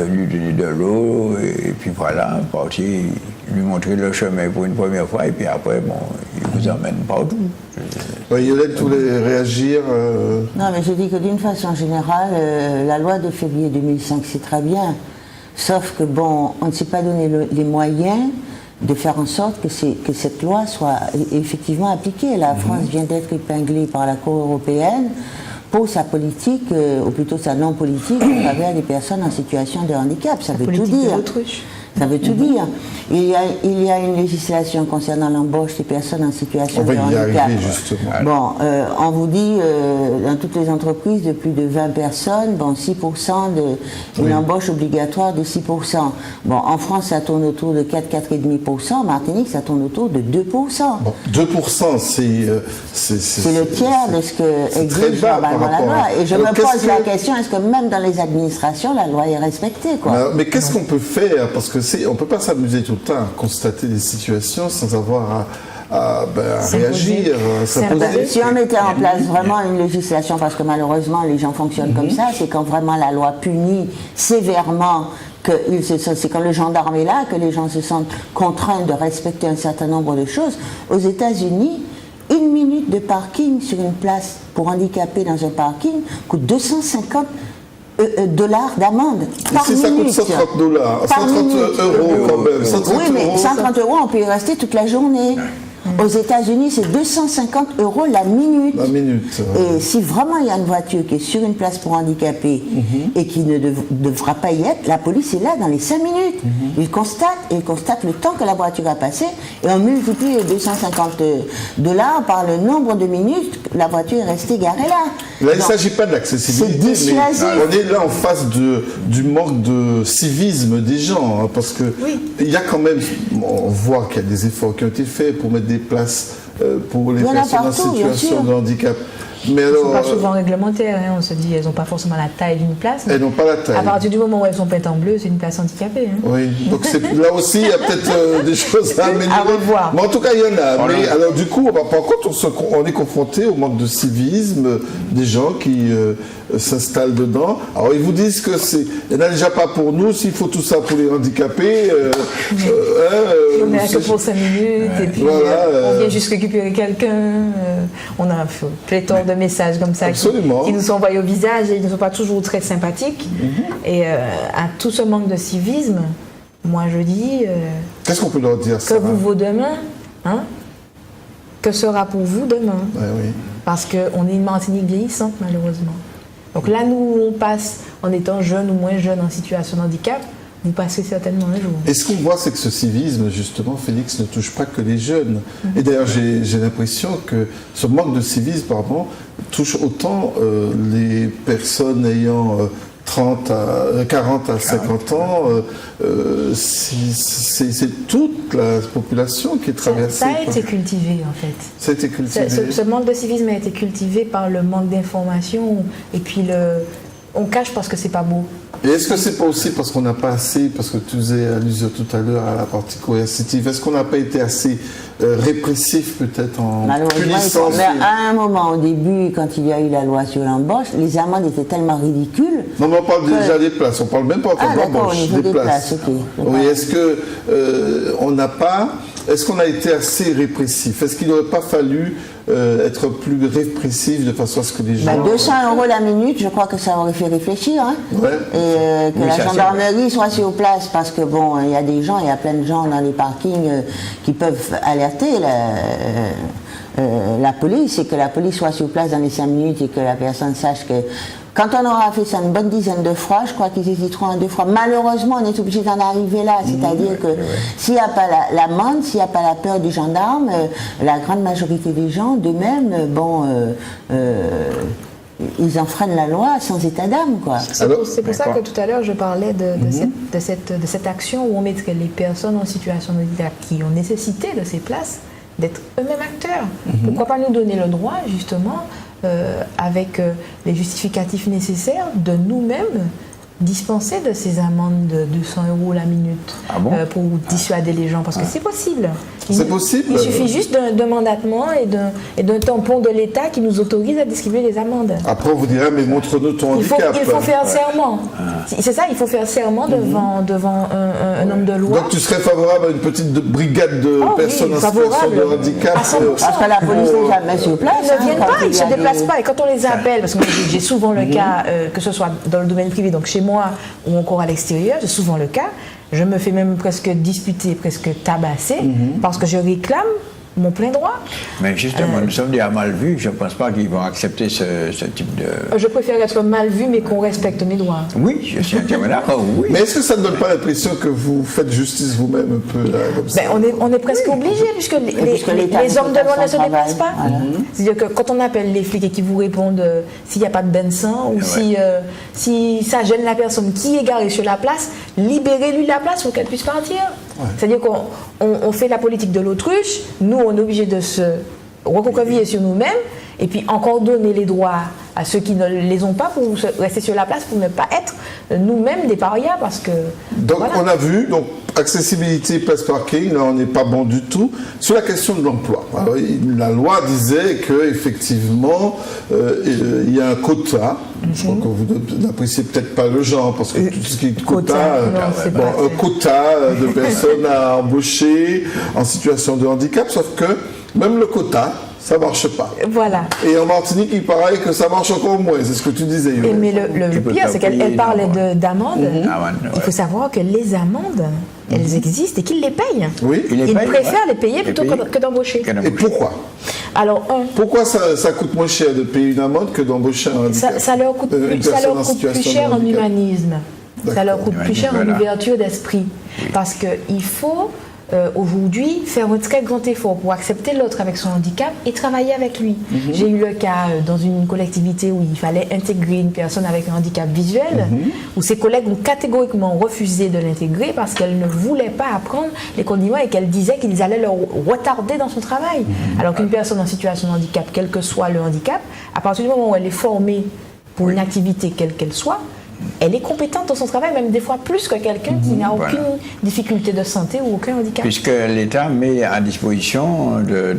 lui donner de l'eau, et puis voilà, partir, lui montrer le chemin pour une première fois, et puis après, il vous emmène partout. Yolette, vous voulez réagir Non, mais je dis que d'une façon générale, la loi de février 2005, c'est très bien. Sauf que, on ne s'est pas donné les moyens de faire en sorte que cette loi soit effectivement appliquée. La France vient d'être épinglée par la Cour européenne pour sa politique, ou plutôt sa non-politique, à travers des personnes en situation de handicap. Ça veut tout dire. Ça veut tout dire. Il y a une législation concernant l'embauche des personnes en situation de handicap. On va y arriver, justement. On vous dit, dans toutes les entreprises de plus de 20 personnes, 6% une embauche obligatoire de 6%. En France, ça tourne autour de 4,5%. En Martinique, ça tourne autour de 2%. 2%, c'est le tiers de ce que exige normalement la loi. Et je me pose la question, est-ce que même dans les administrations, la loi est respectée, quoi? Mais qu'est-ce qu'on peut faire? Parce que on ne peut pas s'amuser tout le temps à constater des situations sans avoir à réagir, à s'imposer. Si on mettait en place vraiment une législation, parce que malheureusement les gens fonctionnent comme ça, c'est quand vraiment la loi punit sévèrement, c'est quand le gendarme est là que les gens se sentent contraints de respecter un certain nombre de choses. Aux États-Unis, 1 minute de parking sur une place pour handicapés dans un parking coûte 250 dollars d'amende par Ici, ça coûte minute. 130 dollars, 130 euros quand même. 130 oui, mais euros. 130 euros, on peut y rester toute la journée. Aux États-Unis, c'est 250 euros la minute. La minute. Et si vraiment il y a une voiture qui est sur une place pour handicapés et qui ne devra pas y être, la police est là dans les 5 minutes. Ils constatent le temps que la voiture a passé et on multiplie les 250 dollars par le nombre de minutes que la voiture est restée garée là. Là, il ne s'agit pas de l'accessibilité, c'est dissuasif. mais on est là en face du manque de civisme des gens, hein, parce que il y a quand même, on voit qu'il y a des efforts qui ont été faits pour mettre des places pour les personnes en situation de handicap. Mais Elles ne alors, sont pas souvent réglementaires, hein, on se dit, elles n'ont pas forcément la taille d'une place. Elles n'ont pas la taille. À partir du moment où elles sont peintes en bleu, c'est une place handicapée. Hein. Oui, donc là aussi, il y a peut-être des choses à améliorer. À revoir. Mais en tout cas, il y en a. Voilà. Mais alors, du coup, par contre, on est confronté au manque de civisme des gens qui s'installent dedans. Alors, ils vous disent que il n'y en a déjà pas pour nous, s'il faut tout ça pour les handicapés. On est là que pour 5 minutes, et puis voilà, on vient juste récupérer quelqu'un. On a pléthore de messages comme ça qui nous sont envoyés au visage et ils ne sont pas toujours très sympathiques. Et à tout ce manque de civisme, moi je dis qu'est-ce qu'on peut leur dire, que Sarah? vous vaut demain, hein? Que sera pour vous demain? Oui. Parce qu'on est une Martinique vieillissante malheureusement. Donc là nous on passe en étant jeune ou moins jeune en situation de handicap, vous passez certainement un jour. Et ce qu'on voit, c'est que ce civisme, justement, Félix, ne touche pas que les jeunes. Et d'ailleurs, j'ai l'impression que ce manque de civisme, pardon, touche autant les personnes ayant 40 à 50 ans. C'est toute la population qui est traversée. Ça a été cultivé, en fait. Ça a été cultivé. Ce manque de civisme a été cultivé par le manque d'information et puis on cache parce que c'est pas beau. Et est-ce que c'est pas aussi parce qu'on n'a pas assez, parce que tu faisais allusion tout à l'heure à la partie coercitive, est-ce qu'on n'a pas été assez répressif peut-être en punissant? Mais à un moment au début, quand il y a eu la loi sur l'embauche, les amendes étaient tellement ridicules. Non, mais on parle déjà des places, on parle même pas encore d'embauche, des places. Okay. Oui, est-ce que est-ce qu'on a été assez répressif? Est-ce qu'il n'aurait pas fallu être plus répressif de façon à ce que les gens... 200 € la minute, je crois que ça aurait fait réfléchir. Hein. Ouais. Et que la gendarmerie soit sur place, parce que bon, il y a plein de gens dans les parkings qui peuvent alerter la police, et que la police soit sur place dans les 5 minutes et que la personne sache que... Quand on aura fait ça une bonne dizaine de fois, je crois qu'ils hésiteront à 2 fois. Malheureusement, on est obligé d'en arriver là. C'est-à-dire que s'il n'y a pas l'amende, s'il n'y a pas la peur du gendarme, la grande majorité des gens, d'eux-mêmes, ils enfreignent la loi sans état d'âme, quoi. C'est pour ça que tout à l'heure, je parlais de cette action où on mettrait les personnes en situation de handicap qui ont nécessité de ces places d'être eux-mêmes acteurs. Pourquoi pas nous donner le droit, justement, avec les justificatifs nécessaires, de nous-mêmes dispenser de ces amendes de 200 € la minute pour dissuader les gens, parce que c'est possible. C'est possible. Il suffit juste d'un mandatement et d'un tampon de l'État qui nous autorise à distribuer les amendes. Après, on vous dira, mais montre-nous ton handicap. Il faut faire serment. C'est ça, il faut faire serment devant un homme de loi. Donc tu serais favorable à une petite brigade de personnes en situation de handicap? Parce que la police n'est jamais sur place. Ils ne viennent pas, ils ne se déplacent pas. Et quand on les appelle, parce que j'ai souvent le cas, que ce soit dans le domaine privé, donc chez moi ou encore à l'extérieur, c'est souvent le cas, je me fais même presque disputer, presque tabasser, parce que je réclame mon plein droit. Mais justement, nous sommes des mal vus, je ne pense pas qu'ils vont accepter ce type de... Je préfère être mal vu, mais qu'on respecte mes droits. Oui, je suis entièrement d'accord, oui. Mais est-ce que ça ne donne pas l'impression que vous faites justice vous-même un peu là, comme ça? On est presque obligé, puisque les hommes de loi ne se déplacent pas. C'est-à-dire que quand on appelle les flics et qu'ils vous répondent s'il n'y a pas de bain de sang, ou si ça gêne la personne qui est garée sur la place, libérez-lui la place pour qu'elle puisse partir. C'est-à-dire qu'on fait la politique de l'autruche, nous on est obligé de se recroqueviller sur nous-mêmes et puis encore donner les droits à ceux qui ne les ont pas, pour rester sur la place, pour ne pas être nous-mêmes des parias, parce que... Donc voilà. on a vu, donc accessibilité, place parking, là on n'est pas bon du tout. Sur la question de l'emploi, alors, la loi disait qu'effectivement il y a un quota, je crois que vous n'appréciez peut-être pas le genre, parce que tout ce qui est quota, un quota de personnes à embaucher en situation de handicap, sauf que même le quota, ça marche pas. Voilà. Et en Martinique, il paraît que ça marche encore moins, c'est ce que tu disais. Mais le pire, c'est qu'elle parlait d'amendes. Il faut savoir que les amendes, elles existent et qu'ils les payent. Oui. Ils préfèrent les payer plutôt que d'embaucher. Et pourquoi? Alors, pourquoi ça coûte moins cher de payer une amende que d'embaucher un handicap? Ça leur coûte plus cher en humanisme. Ça leur coûte plus cher en ouverture d'esprit. Parce qu'il faut aujourd'hui faire un très grand effort pour accepter l'autre avec son handicap et travailler avec lui. J'ai eu le cas dans une collectivité où il fallait intégrer une personne avec un handicap visuel, où ses collègues ont catégoriquement refusé de l'intégrer parce qu'elle ne voulait pas apprendre les condiments et qu'elle disait qu'ils allaient le retarder dans son travail. Alors qu'une personne en situation de handicap, quel que soit le handicap, à partir du moment où elle est formée pour une activité quelle qu'elle soit, elle est compétente dans son travail, même des fois plus que quelqu'un qui n'a aucune difficulté de santé ou aucun handicap. Puisque l'État met à disposition de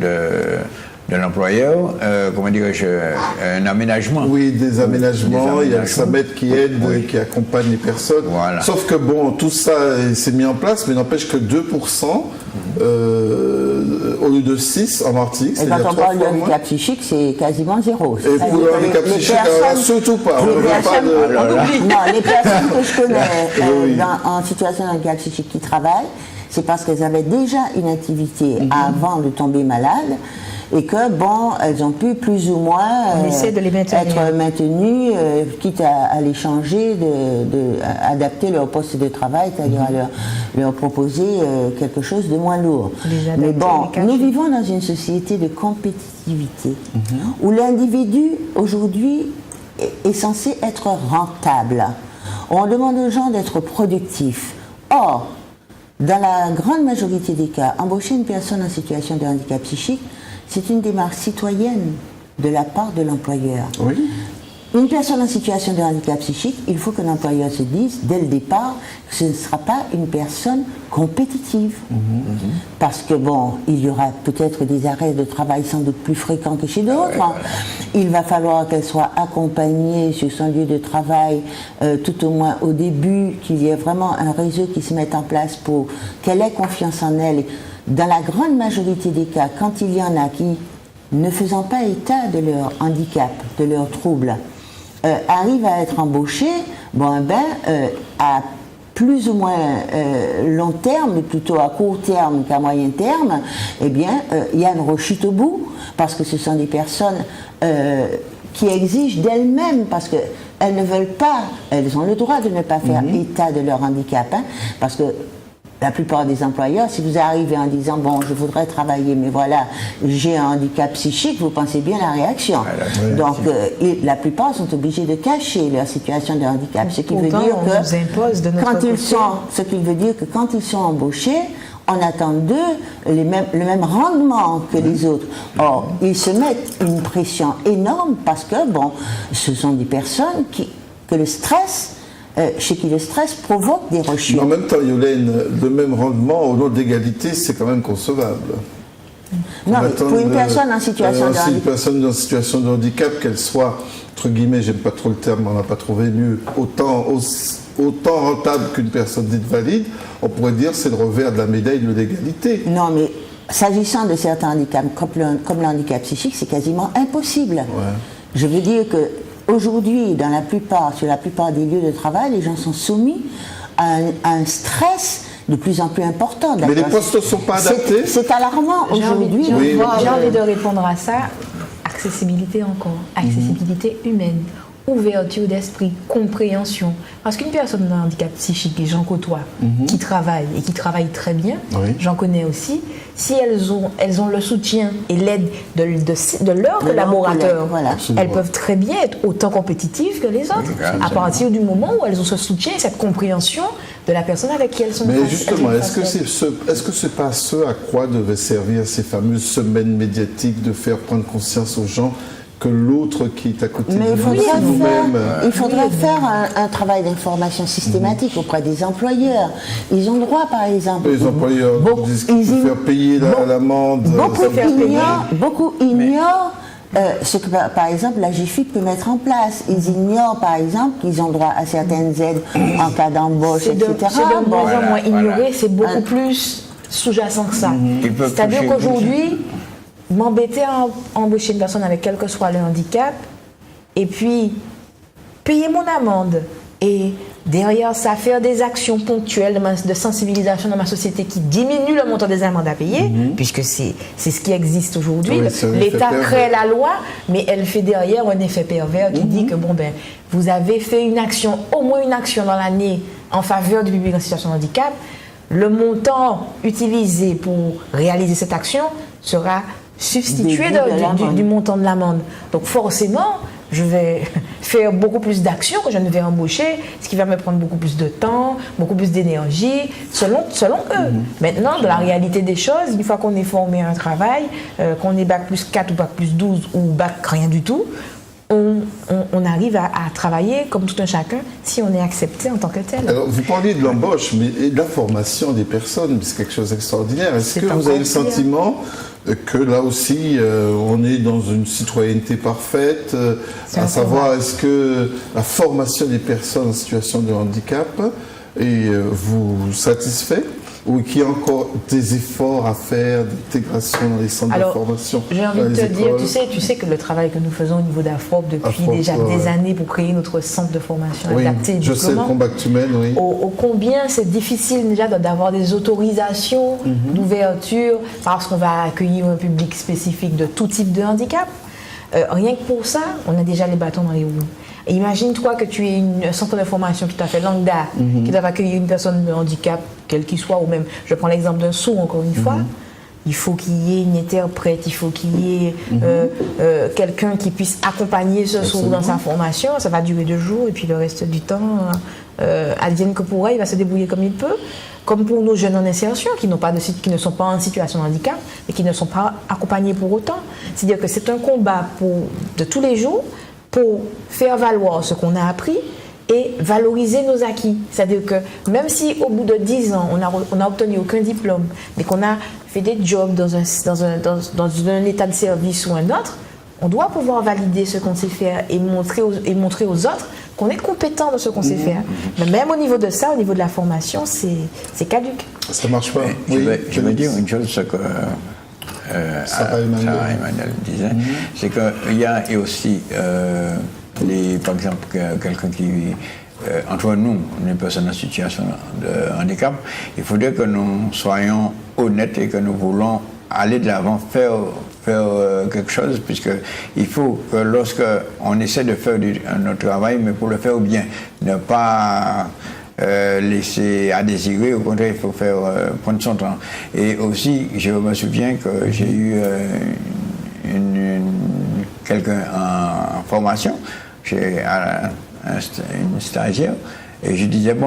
l'employeur, comment dirais-je, un aménagement. Oui, des aménagements, il y a le SAMET qui aide, qui accompagne les personnes. Voilà. Sauf que bon, tout ça s'est mis en place, mais n'empêche que 2%, au lieu de 6 en Martinique, et quand on parle de handicap psychique, c'est quasiment zéro. Et pour le handicap psychique, alors, surtout pas. Les personnes que je connais en situation de handicap psychique qui travaillent, c'est parce qu'elles avaient déjà une activité avant de tomber malade. Et que, bon, elles ont pu plus ou moins être maintenues, quitte à les changer, adapter leur poste de travail, c'est-à-dire à leur proposer quelque chose de moins lourd. Mais bon, nous vivons dans une société de compétitivité, où l'individu, aujourd'hui, est censé être rentable. On demande aux gens d'être productifs. Or, dans la grande majorité des cas, embaucher une personne en situation de handicap psychique, c'est une démarche citoyenne de la part de l'employeur. Oui. Une personne en situation de handicap psychique, il faut que l'employeur se dise dès le départ que ce ne sera pas une personne compétitive. Parce que bon, il y aura peut-être des arrêts de travail sans doute plus fréquents que chez d'autres. Il va falloir qu'elle soit accompagnée sur son lieu de travail, tout au moins au début, qu'il y ait vraiment un réseau qui se mette en place pour qu'elle ait confiance en elle. Dans la grande majorité des cas, quand il y en a qui, ne faisant pas état de leur handicap, de leur trouble, arrivent à être embauchés, à plus ou moins long terme, mais plutôt à court terme qu'à moyen terme, il y a une rechute au bout, parce que ce sont des personnes qui exigent d'elles-mêmes, parce qu'elles ne veulent pas, elles ont le droit de ne pas faire état de leur handicap, parce que la plupart des employeurs, si vous arrivez en disant « bon, je voudrais travailler, mais voilà, j'ai un handicap psychique », vous pensez bien la réaction. Donc, la plupart sont obligés de cacher leur situation de handicap, ce qui veut dire que quand ils sont embauchés, on attend d'eux le même rendement que les autres. Or, ils se mettent une pression énorme parce que, bon, ce sont des personnes que le stress... chez qui le stress provoque des rechutes. Mais en même temps, Yolène, le même rendement au nom de l'égalité, c'est quand même concevable. Non, mais pour une personne en situation de handicap. Une personne en situation de handicap, qu'elle soit, entre guillemets, j'aime pas trop le terme, on n'a pas trouvé mieux, autant rentable qu'une personne dite valide, on pourrait dire c'est le revers de la médaille de l'égalité. Non, mais s'agissant de certains handicaps, comme le handicap psychique, c'est quasiment impossible. Je veux dire que aujourd'hui, sur la plupart des lieux de travail, les gens sont soumis à un stress de plus en plus important. Mais les postes ne sont pas adaptés. C'est alarmant aujourd'hui. J'ai envie de répondre à ça. Accessibilité encore. Accessibilité humaine. Ouverture d'esprit, compréhension. Parce qu'une personne d'un handicap psychique, et j'en côtoie, qui travaille et qui travaille très bien, j'en connais aussi, si elles ont le soutien et l'aide de leurs collaborateurs, elles peuvent très bien être autant compétitives que les autres, à partir du moment où elles ont ce soutien et cette compréhension de la personne avec qui elles sont. Mais justement, est-ce que c'est pas ce à quoi devaient servir ces fameuses semaines médiatiques, de faire prendre conscience aux gens que l'autre qui est à côté Mais de il faudrait faire un travail d'information systématique auprès des employeurs. Ils ont le droit, par exemple. Les employeurs disent qu'il faut faire payer l'amende. Beaucoup ignorent ce que, par exemple, la GFIP peut mettre en place. Ils ignorent, par exemple, qu'ils ont droit à certaines aides en cas d'embauche, etc. C'est de moins en moins ignoré, c'est beaucoup plus sous-jacent que ça. C'est-à-dire qu'aujourd'hui, m'embêter à embaucher une personne avec quel que soit le handicap, et puis payer mon amende, et derrière ça, faire des actions ponctuelles de sensibilisation dans ma société qui diminuent le montant des amendes à payer, puisque c'est ce qui existe aujourd'hui. Oui, l'État crée la loi, mais elle fait derrière un effet pervers qui dit que vous avez fait une action, au moins une action dans l'année en faveur du public en situation de handicap, le montant utilisé pour réaliser cette action sera substitué du montant de l'amende. Donc forcément, je vais faire beaucoup plus d'actions que je ne vais embaucher, ce qui va me prendre beaucoup plus de temps, beaucoup plus d'énergie, selon eux. Maintenant, dans la réalité des choses, une fois qu'on est formé à un travail, qu'on est bac plus 4 ou bac plus 12 ou bac rien du tout, on arrive à travailler comme tout un chacun si on est accepté en tant que tel. Alors, vous parliez de l'embauche, mais de la formation des personnes, c'est quelque chose d'extraordinaire. Est-ce que vous avez le sentiment que là aussi, on est dans une citoyenneté parfaite, à savoir, est-ce que la formation des personnes en situation de handicap vous satisfait ou qu'il y a encore des efforts à faire d'intégration dans les centres de formation? J'ai envie de te dire, tu sais que le travail que nous faisons au niveau d'AFROP depuis déjà des années pour créer notre centre de formation adapté et je sais le combat que tu mènes, oui. Au combien c'est difficile déjà d'avoir des autorisations d'ouverture parce qu'on va accueillir un public spécifique de tout type de handicap. Rien que pour ça, on a déjà les bâtons dans les roues. Et imagine-toi que tu es un centre de formation tout à fait lambda qui doit accueillir une personne de handicap, quel qu'il soit, ou même, je prends l'exemple d'un sourd encore une fois, il faut qu'il y ait une interprète, il faut qu'il y ait quelqu'un qui puisse accompagner ce sourd dans sa formation. Ça va durer 2 jours et puis le reste du temps, advienne que pourra, il va se débrouiller comme il peut. Comme pour nos jeunes en insertion qui ne sont pas en situation de handicap et qui ne sont pas accompagnés pour autant. C'est-à-dire que c'est un combat de tous les jours pour faire valoir ce qu'on a appris et valoriser nos acquis. C'est-à-dire que même si au bout de 10 ans, on n'a obtenu aucun diplôme, mais qu'on a fait des jobs dans un état de service ou un autre, on doit pouvoir valider ce qu'on sait faire et montrer aux autres qu'on est compétent dans ce qu'on sait faire. Mais même au niveau de ça, au niveau de la formation, c'est caduc. Ça ne marche pas. Je vais dire une chose, ce que Sarah Emmanuel disait, c'est qu'il y a aussi, par exemple, quelqu'un qui vit entre nous, une personne en situation de handicap, il faudrait que nous soyons honnêtes et que nous voulons aller de l'avant, faire quelque chose, puisqu'il faut que lorsque on essaie de faire notre travail, mais pour le faire bien, ne pas laisser à désirer, au contraire, il faut prendre son temps. Et aussi, je me souviens que j'ai eu quelqu'un en formation, une stagiaire, et je disais,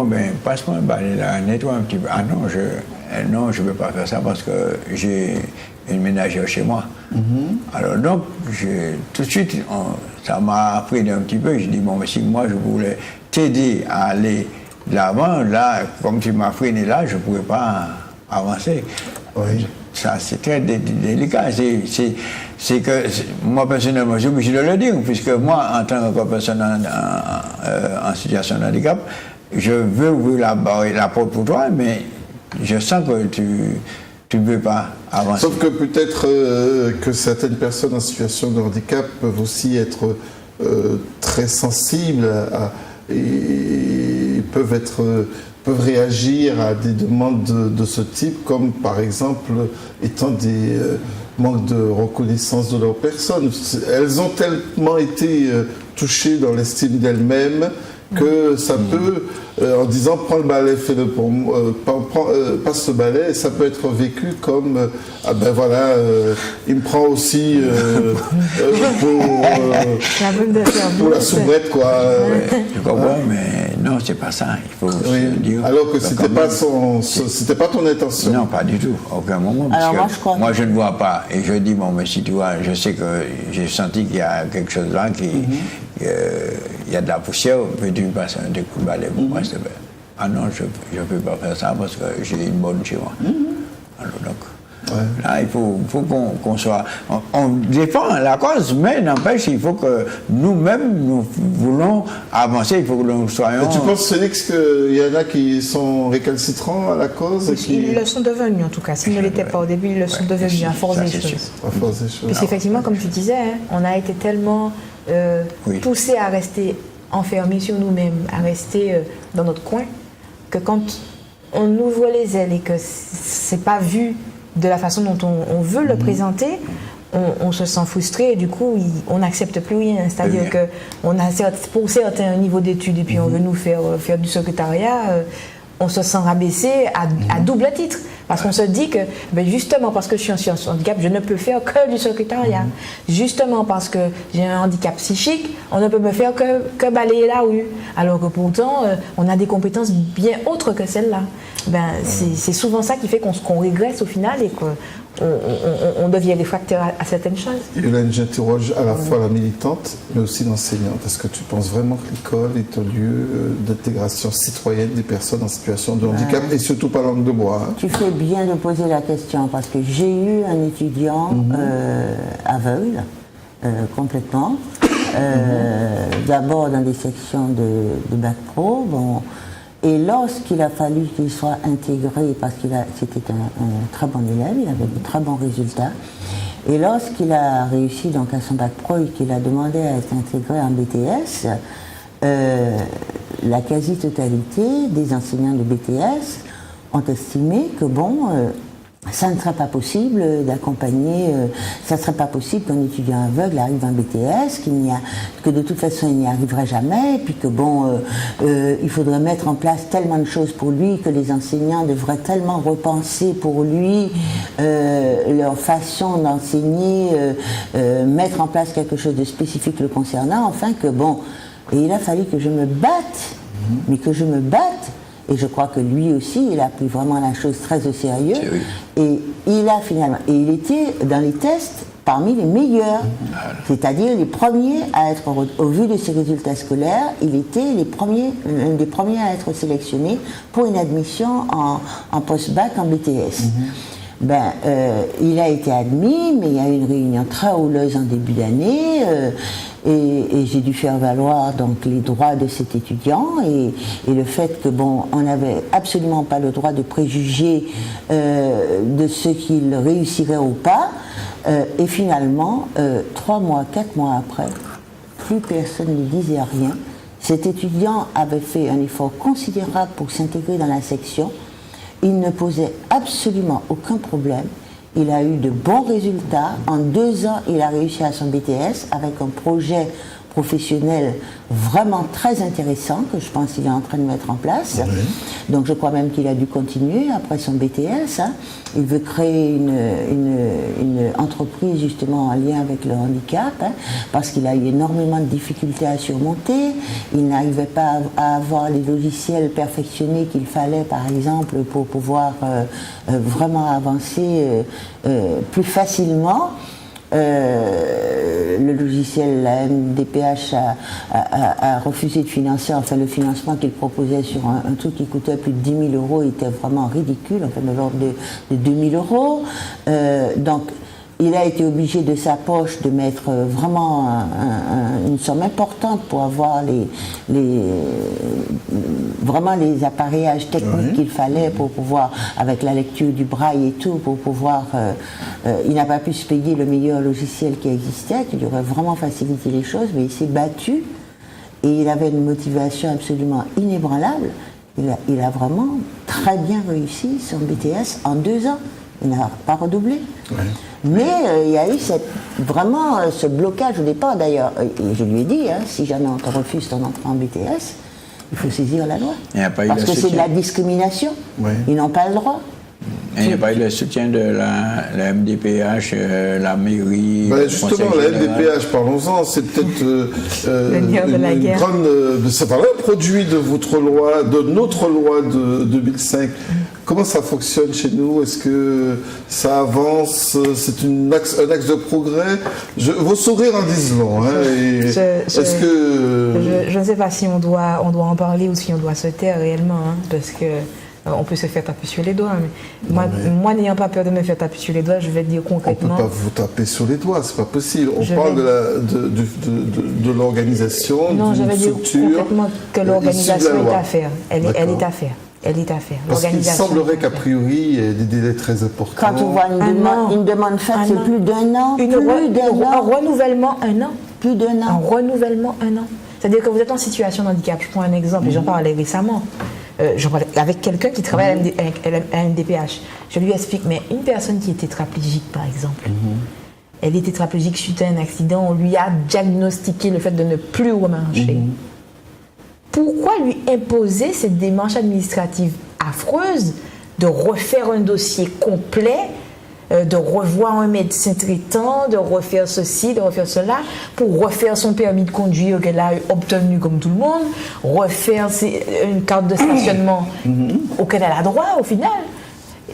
passe-moi un balai là, nettoie un petit peu. Ah non, je ne veux pas faire ça parce que j'ai une ménagère chez moi. Alors donc, tout de suite, ça m'a freiné un petit peu. Je dis, mais si moi je voulais t'aider à aller de l'avant, là, comme tu m'as freiné là, je ne pourrais pas avancer. Oui. Ça, c'est très délicat. C'est que moi, personnellement, je suis obligé de le dire, puisque moi, en tant que personne en situation de handicap, je veux ouvrir la porte pour toi, mais je sens que tu ne veux pas avancer. Sauf que peut-être que certaines personnes en situation de handicap peuvent aussi être très sensibles et peuvent réagir à des demandes de ce type, comme par exemple étant des manques de reconnaissance de leur personne. Elles ont tellement été touchées dans l'estime d'elles-mêmes que ça peut, en disant prends le balai, fais-le pour moi, passe le balai, et ça peut être vécu comme ah ben voilà, il me prend aussi pour la soubrette quoi. Je comprends, mais non, c'est pas ça. Il faut dire. Alors que c'était pas ton intention. Non, pas du tout, aucun moment. Parce Alors que moi, je ne vois pas, et je dis bon, mais si tu vois, je sais que j'ai senti qu'il y a quelque chose là qui il y a de la poussière, peux-tu passer un coup de balai pour moi, s'il te plaît? Ah non, je ne peux pas faire ça parce que j'ai une bonne chez moi. Alors donc, là, il faut qu'on soit... On défend la cause, mais n'empêche, il faut que nous-mêmes, nous voulons avancer, il faut que nous soyons... Et tu penses, Félix, qu'il y en a qui sont récalcitrants à la cause Ils le sont devenus, en tout cas. S'ils ne l'étaient pas au début, ils le sont devenus à force des choses. À force des choses. Parce qu'effectivement, comme tu disais, on a été tellement poussés à rester enfermés sur nous-mêmes, à rester dans notre coin, que quand on ouvre les ailes et que c'est pas vu de la façon dont on veut le présenter, on se sent frustré et du coup on n'accepte plus rien. C'est-à-dire que on a pour certains un niveau d'études et puis on veut nous faire du secrétariat, on se sent rabaissé à double titre. Parce qu'on se dit que, justement parce que je suis en sciences handicap, je ne peux faire que du secrétariat. Justement parce que j'ai un handicap psychique, on ne peut me faire que balayer la rue. Alors que pourtant, on a des compétences bien autres que celles-là. C'est souvent ça qui fait qu'on régresse au final et qu'on devient réfractaire à certaines choses. Hélène, j'interroge à la fois la militante, mais aussi l'enseignante. Est-ce que tu penses vraiment que l'école est un lieu d'intégration citoyenne des personnes en situation de handicap et surtout pas langue de bois? Tu fais bien de poser la question parce que j'ai eu un étudiant aveugle, complètement. D'abord dans des sections de bac pro. Et lorsqu'il a fallu qu'il soit intégré, parce que c'était un très bon élève, il avait de très bons résultats, et lorsqu'il a réussi donc à son bac pro et qu'il a demandé à être intégré en BTS, la quasi-totalité des enseignants de BTS ont estimé que ça ne serait pas possible d'accompagner, ça ne serait pas possible qu'un étudiant aveugle arrive en BTS, que de toute façon il n'y arriverait jamais, et puis que il faudrait mettre en place tellement de choses pour lui, que les enseignants devraient tellement repenser pour lui leur façon d'enseigner, mettre en place quelque chose de spécifique le concernant, enfin que et il a fallu que je me batte, mais que je me batte. Et je crois que lui aussi, il a pris vraiment la chose très au sérieux. Et il était dans les tests parmi les meilleurs, c'est-à-dire les premiers à être, au vu de ses résultats scolaires, il était l'un des premiers à être sélectionné pour une admission en post-bac en BTS. Il a été admis, mais il y a eu une réunion très houleuse en début d'année. Et j'ai dû faire valoir donc les droits de cet étudiant et le fait que on n'avait absolument pas le droit de préjuger de ce qu'il réussirait ou pas. Et finalement, 3 mois, 4 mois après, plus personne ne disait rien. Cet étudiant avait fait un effort considérable pour s'intégrer dans la section. Il ne posait absolument aucun problème. Il a eu de bons résultats. En 2 ans, il a réussi à son BTS avec un projet professionnel vraiment très intéressant que je pense qu'il est en train de mettre en place. Donc je crois même qu'il a dû continuer après son BTS. Il veut créer une entreprise justement en lien avec le handicap parce qu'il a eu énormément de difficultés à surmonter. Il n'arrivait pas à avoir les logiciels perfectionnés qu'il fallait par exemple pour pouvoir vraiment avancer plus facilement. Le logiciel, la MDPH a refusé de financer, le financement qu'il proposait sur un truc qui coûtait plus de 10 000 € était vraiment ridicule, de l'ordre de 2 000 €. Donc, il a été obligé de sa poche de mettre vraiment une somme importante pour avoir vraiment les appareillages techniques qu'il fallait pour pouvoir, avec la lecture du braille et tout, pour pouvoir... il n'a pas pu se payer le meilleur logiciel qui existait, qui lui aurait vraiment facilité les choses, mais il s'est battu et il avait une motivation absolument inébranlable. Il a vraiment très bien réussi son BTS en 2 ans. Il n'a pas redoublé. Mais il y a eu vraiment ce blocage au départ. D'ailleurs, je lui ai dit, si jamais on te refuse ton entrée en BTS, il faut saisir la loi. Il n'y a pas eu Parce de que c'est de soutien. la discrimination. Oui. Ils n'ont pas le droit. Il n'y a pas eu le soutien de la MDPH, la mairie. Ben le justement, Conseil la général. LDPH, parlons-en, c'est peut-être Le nerf de la guerre. c'est pas un produit de votre loi, de notre loi de 2005. Comment ça fonctionne chez nous? Est-ce que ça avance? C'est un axe de progrès? Vos sourires en disent long. Hein, est-ce que... Je ne sais pas si on doit en parler ou si on doit se taire réellement, hein, parce que on peut se faire taper sur les doigts. Mais moi, n'ayant pas peur de me faire taper sur les doigts, je vais te dire On ne concrètement. peut pas vous taper sur les doigts, c'est pas possible. On Je parle vais- de l'organisation, Non, je d'une vais dire structure. concrètement que issue de l'organisation la est loi. à faire. Elle est D'accord. à faire. Elle est à faire. Parce qu'il L'organisation semblerait est à qu'a faire. priori, il y ait des délais très importants. Quand on voit une demande faite, Un c'est an. plus d'un an. Un renouvellement, un an. Plus d'un Un an. renouvellement, un an. C'est-à-dire que vous êtes en situation de handicap. Je prends un exemple, et j'en parlais récemment. J'en parlais avec quelqu'un qui travaille à la MDPH. Je lui explique, mais une personne qui est tétraplégique, par exemple, elle est tétraplégique suite à un accident, on lui a diagnostiqué le fait de ne plus remarcher. Pourquoi lui imposer cette démarche administrative affreuse de refaire un dossier complet, de revoir un médecin traitant, de refaire ceci, de refaire cela, pour refaire son permis de conduire qu'elle a obtenu comme tout le monde, refaire une carte de stationnement auquel elle a droit au final?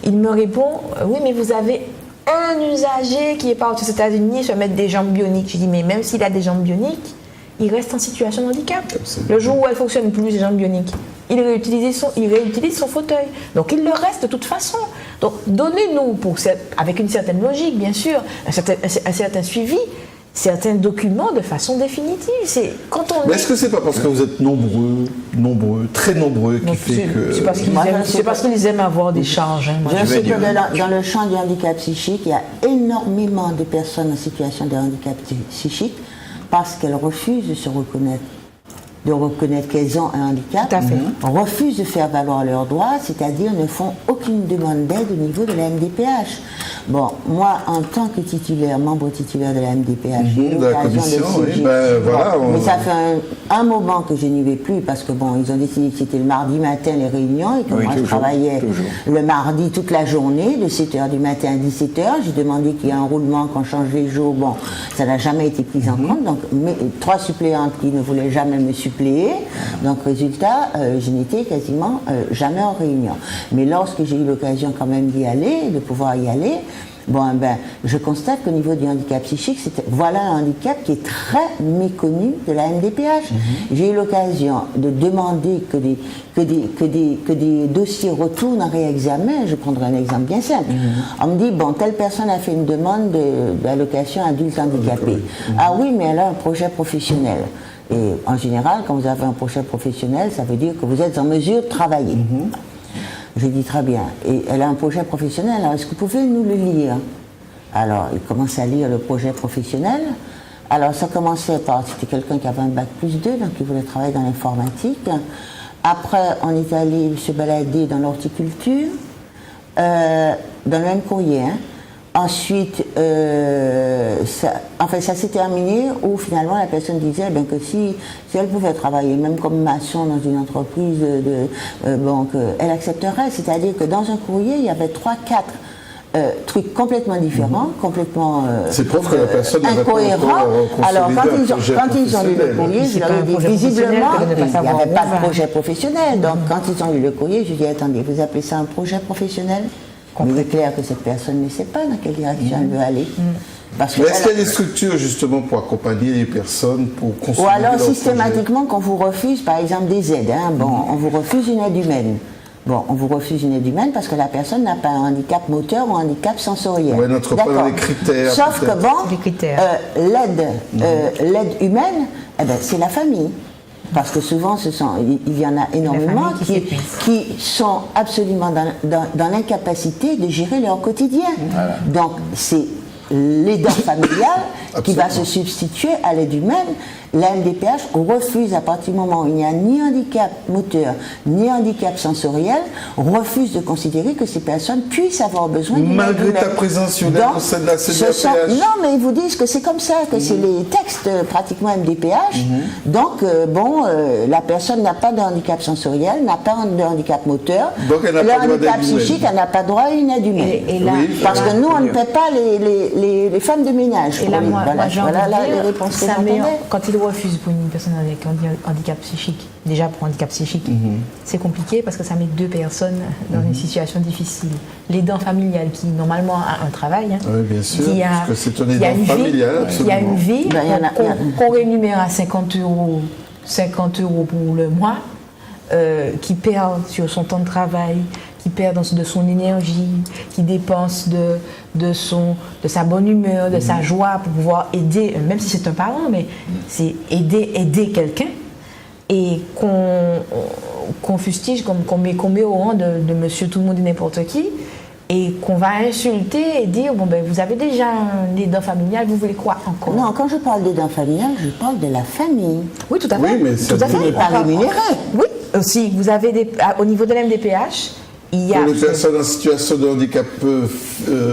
Il me répond, oui, mais vous avez un usager qui est parti aux États-Unis se mettre des jambes bioniques. Je dis, mais même s'il a des jambes bioniques, il reste en situation de handicap. Absolument. Le jour où elle ne fonctionne plus, les jambes bioniques, il réutilise son fauteuil. Donc il le reste de toute façon. Donc donnez-nous, avec une certaine logique, bien sûr, un certain suivi, certains documents de façon définitive. Mais est-ce que c'est pas parce que vous êtes nombreux, très nombreux, qui fait que... C'est parce qu'ils aiment avoir des charges. Hein, moi. Je sais que dire. dans le champ du handicap psychique, il y a énormément de personnes en situation de handicap psychique parce qu'elles refusent de se reconnaître, qu'elles ont un handicap, Tout à fait. refusent de faire valoir leurs droits, c'est-à-dire ne font aucune demande d'aide au niveau de la MDPH. Bon, moi, en tant que membre titulaire de la MDPH, j'ai eu de la l'occasion commission, de siéger. oui, ben, voilà, Mais ça fait un moment que je n'y vais plus parce que bon, ils ont décidé que c'était le mardi matin les réunions et que Oui, moi je toujours, travaillais toujours. le mardi toute la journée, de 7h du matin à 17h. J'ai demandé qu'il y ait un roulement, qu'on change les jours. Bon, ça n'a jamais été pris en compte. Donc, 3 suppléantes qui ne voulaient jamais me suppléer. Donc, résultat, je n'étais quasiment jamais en réunion. Mais lorsque j'ai eu l'occasion quand même d'y aller, de pouvoir y aller, je constate qu'au niveau du handicap psychique, voilà un handicap qui est très méconnu de la MDPH. J'ai eu l'occasion de demander que des dossiers retournent en réexamen. Je prendrai un exemple bien simple. On me dit, telle personne a fait une demande d'allocation adulte handicapé. Ah oui, mais elle a un projet professionnel. Et en général, quand vous avez un projet professionnel, ça veut dire que vous êtes en mesure de travailler. Je dis très bien. Et elle a un projet professionnel, alors est-ce que vous pouvez nous le lire? Alors, il commence à lire le projet professionnel. Alors, ça commençait par, c'était quelqu'un qui avait un bac +2, donc il voulait travailler dans l'informatique. Après, on est allé se balader dans l'horticulture, dans le même courrier. Ensuite, ça s'est terminé où finalement la personne disait que si elle pouvait travailler, même comme maçon dans une entreprise, elle accepterait. C'est-à-dire que dans un courrier, il y avait 3-4 trucs complètement différents, complètement C'est preuve que la personne n'avait pas incohérents. encore Alors, consolidé un projet quand ils ont lu le professionnel. courrier, je C'est leur pas ai un dit projet visiblement, professionnel que de ne pas il n'y savoir avait où pas on de va. projet professionnel. Donc, quand ils ont lu le courrier, je lui ai dit attendez, vous appelez ça un projet professionnel? Mais il est clair que cette personne ne sait pas dans quelle direction elle veut aller. Parce que Mais est-ce qu'il y a des structures justement pour accompagner les personnes, pour ou consolider alors leur systématiquement qu'on vous refuse par exemple des aides. On vous refuse une aide humaine. On vous refuse une aide humaine parce que la personne n'a pas un handicap moteur ou un handicap sensoriel. Ouais, n'entre pas dans D'accord. les critères, Sauf peut-être. que Les critères. l'aide humaine, c'est la famille. Parce que souvent, il y en a énormément famille qui s'épuise. qui sont absolument dans l'incapacité de gérer leur quotidien. Donc, c'est l'aidant familial qui va se Absolument. substituer à l'aide humaine. La MDPH refuse, à partir du moment où il n'y a ni handicap moteur, ni handicap sensoriel, refuse de considérer que ces personnes puissent avoir besoin d'une aide Malgré ta humaine. présence, Yolène, Donc, au sein de la ce CDAPH. sont- Non, mais ils vous disent que c'est comme ça, que c'est les textes pratiquement MDPH. Donc, la personne n'a pas de handicap sensoriel, n'a pas de handicap moteur. Donc, elle n'a le pas droit handicap d'aide humaine. psychique, elle n'a pas droit à une aide humaine. Et là- Oui, Parce que nous, on ne Oui. paie pas les femmes de ménage. Et là, moi, j'ai envie voilà de les dire, réponses que ça met- j'entendais. quand il refuse pour une personne avec un handicap psychique, déjà pour handicap psychique, c'est compliqué parce que ça met deux personnes dans une situation difficile. L'aidant familial qui normalement a un travail, hein, Oui, bien sûr, qui a, parce que c'est un qui a aidant une vie, familial, qui a une absolument. vie, Ben, il y en a- qu'on rémunère à 50 euros pour le mois, qui perd sur son temps de travail, qui perd de son énergie, qui dépense de sa bonne humeur, de sa joie pour pouvoir aider, même si c'est un parent, mais c'est aider quelqu'un, et qu'on fustige, qu'on met au rang de monsieur tout le monde et n'importe qui, et qu'on va insulter et dire, bon ben vous avez déjà un aidant familial, vous voulez quoi encore? Non, quand je parle d'aidant familial, je parle de la famille. Oui, tout à fait. Oui, mais c'est tout à fait. Qui n'est pas On parle- rémunérée. Oui, aussi, vous avez au niveau de l'MDPH, il y a... Pour les personnes en situation de handicap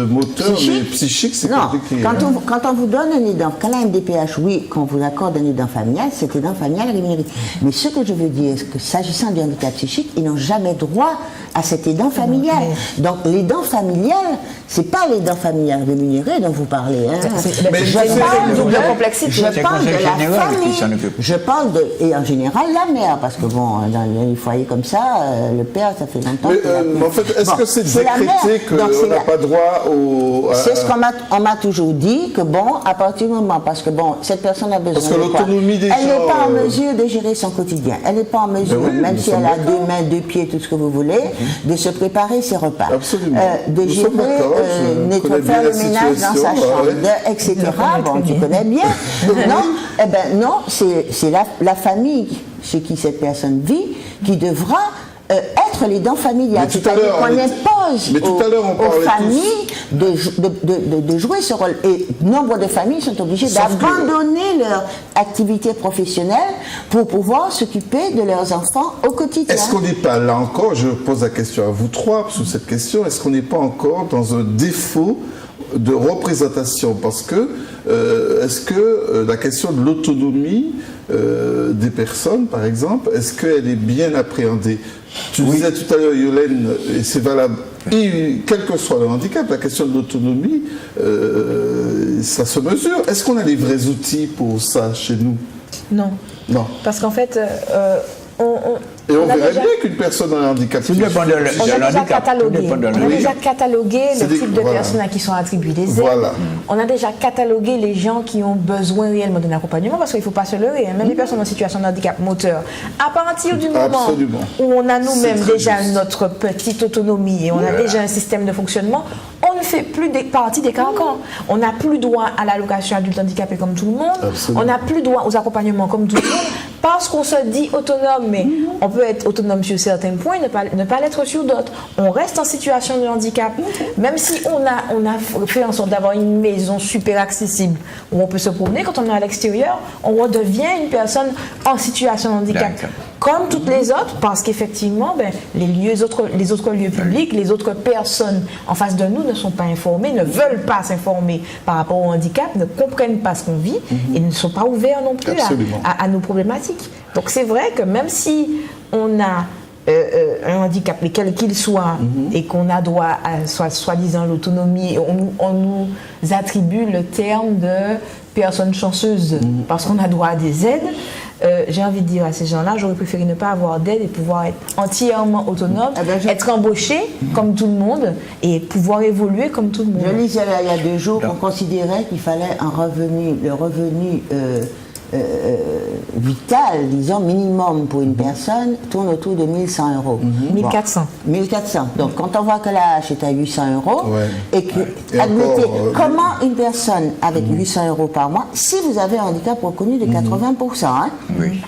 moteur, mais psychique, c'est Non, compliqué. quand, hein. quand on vous donne un aidant, quand la MDPH, oui, qu'on vous accorde un aidant familial, cet aidant familial est rémunéré. Mais ce que je veux dire, c'est que s'agissant du handicap psychique, ils n'ont jamais droit à cet aidant familial. Donc l'aidant familial, c'est pas l'aidant familial rémunéré dont vous parlez. Hein. Mais Je je sais, parle c'est de double complexité. Je C'est parle de conseil la général qui s'en famille. occupe. Je parle de, et en général la mère, parce que bon, dans les foyers comme ça, le père, ça fait longtemps. Mais, qu'il a plus. en fait, est-ce Bon, que c'est la mère. décrété Donc, c'est qu'on n'a la- pas droit au... C'est ce on m'a toujours dit, que bon, à partir du moment, parce que bon, cette personne a besoin Parce que de quoi? l'autonomie des Elle n'est gens, pas en mesure de gérer son quotidien. Elle n'est pas en mesure, Ben oui, même nous si elle sommes a d'accord. 2 mains, 2 pieds, tout ce que vous voulez, de se préparer ses repas. Absolument. De Nous gérer, sommes d'accord, je connais bien faire la le ménage dans sa situation, chambre, ouais. etc. Je connais Bon, très tu bien. connais bien. Non, eh ben non, c'est la famille chez qui cette personne vit qui devra être les dents familiales. Mais tout à C'est-à-dire l'heure, qu'on on était- impose mais tout à l'heure, on aux parlait familles de jouer ce rôle. Et nombre de familles sont obligées Sauf que- d'abandonner leur activité professionnelle pour pouvoir s'occuper de leurs enfants au quotidien. Est-ce qu'on n'est pas là encore, je pose la question à vous trois sur cette question, est-ce qu'on n'est pas encore dans un défaut de représentation? Parce que, est-ce que la question de l'autonomie des personnes, par exemple, est-ce qu'elle est bien appréhendée? Tu disais tout à l'heure, Yolène, et c'est valable, et quel que soit le handicap, la question de l'autonomie, ça se mesure. Est-ce qu'on a les vrais outils pour ça chez nous? Non, Non. parce qu'en fait, Et on a verrait déjà- bien qu'une personne a un handicap Tout dépend de on a déjà l'handicap. Tout catalogué, dépend de on a l'handicap. déjà catalogué C'est le des- type de voilà. personnes à qui sont attribuées des aides. Voilà. On a déjà catalogué les gens qui ont besoin réellement d'un accompagnement, parce qu'il ne faut pas se leurrer, hein, même les personnes en situation de handicap moteur. À partir du moment Absolument. où on a nous-mêmes C'est très déjà juste. notre petite autonomie et on a déjà un système de fonctionnement, on ne fait plus partie des cancans. On n'a plus droit à l'allocation adulte handicapé comme tout le monde. Absolument. On n'a plus droit aux accompagnements comme tout le monde, parce qu'on se dit autonome, mais on peut être autonome sur certains points, ne pas l'être sur d'autres. On reste en situation de handicap, même si on a fait en sorte d'avoir une maison super accessible où on peut se promener. Quand on est à l'extérieur, on redevient une personne en situation de handicap, D'accord. comme toutes les autres, parce qu'effectivement, les autres lieux publics, les autres personnes en face de nous ne sont pas informées, ne veulent pas s'informer par rapport au handicap, ne comprennent pas ce qu'on vit et ne sont pas ouverts non plus Absolument. à nos problématiques. Donc c'est vrai que même si on a un handicap, mais quel qu'il soit, et qu'on a droit à soi-disant l'autonomie, on nous attribue le terme de personne chanceuse parce qu'on a droit à des aides. J'ai envie de dire à ces gens-là, j'aurais préféré ne pas avoir d'aide et pouvoir être entièrement autonome, Ah ben, être embauché comme tout le monde et pouvoir évoluer comme tout le monde. Je lisais là, il y a 2 jours qu'on considérait qu'il fallait le revenu vital, disons, minimum pour une personne, tourne autour de 1 100 euros. 1400. 1400. Donc, quand on voit que la hache est à 800 euros, Ouais. et que, Et admettez, encore, comment une personne avec 800 euros par mois, si vous avez un handicap reconnu de 80%, hein, Oui.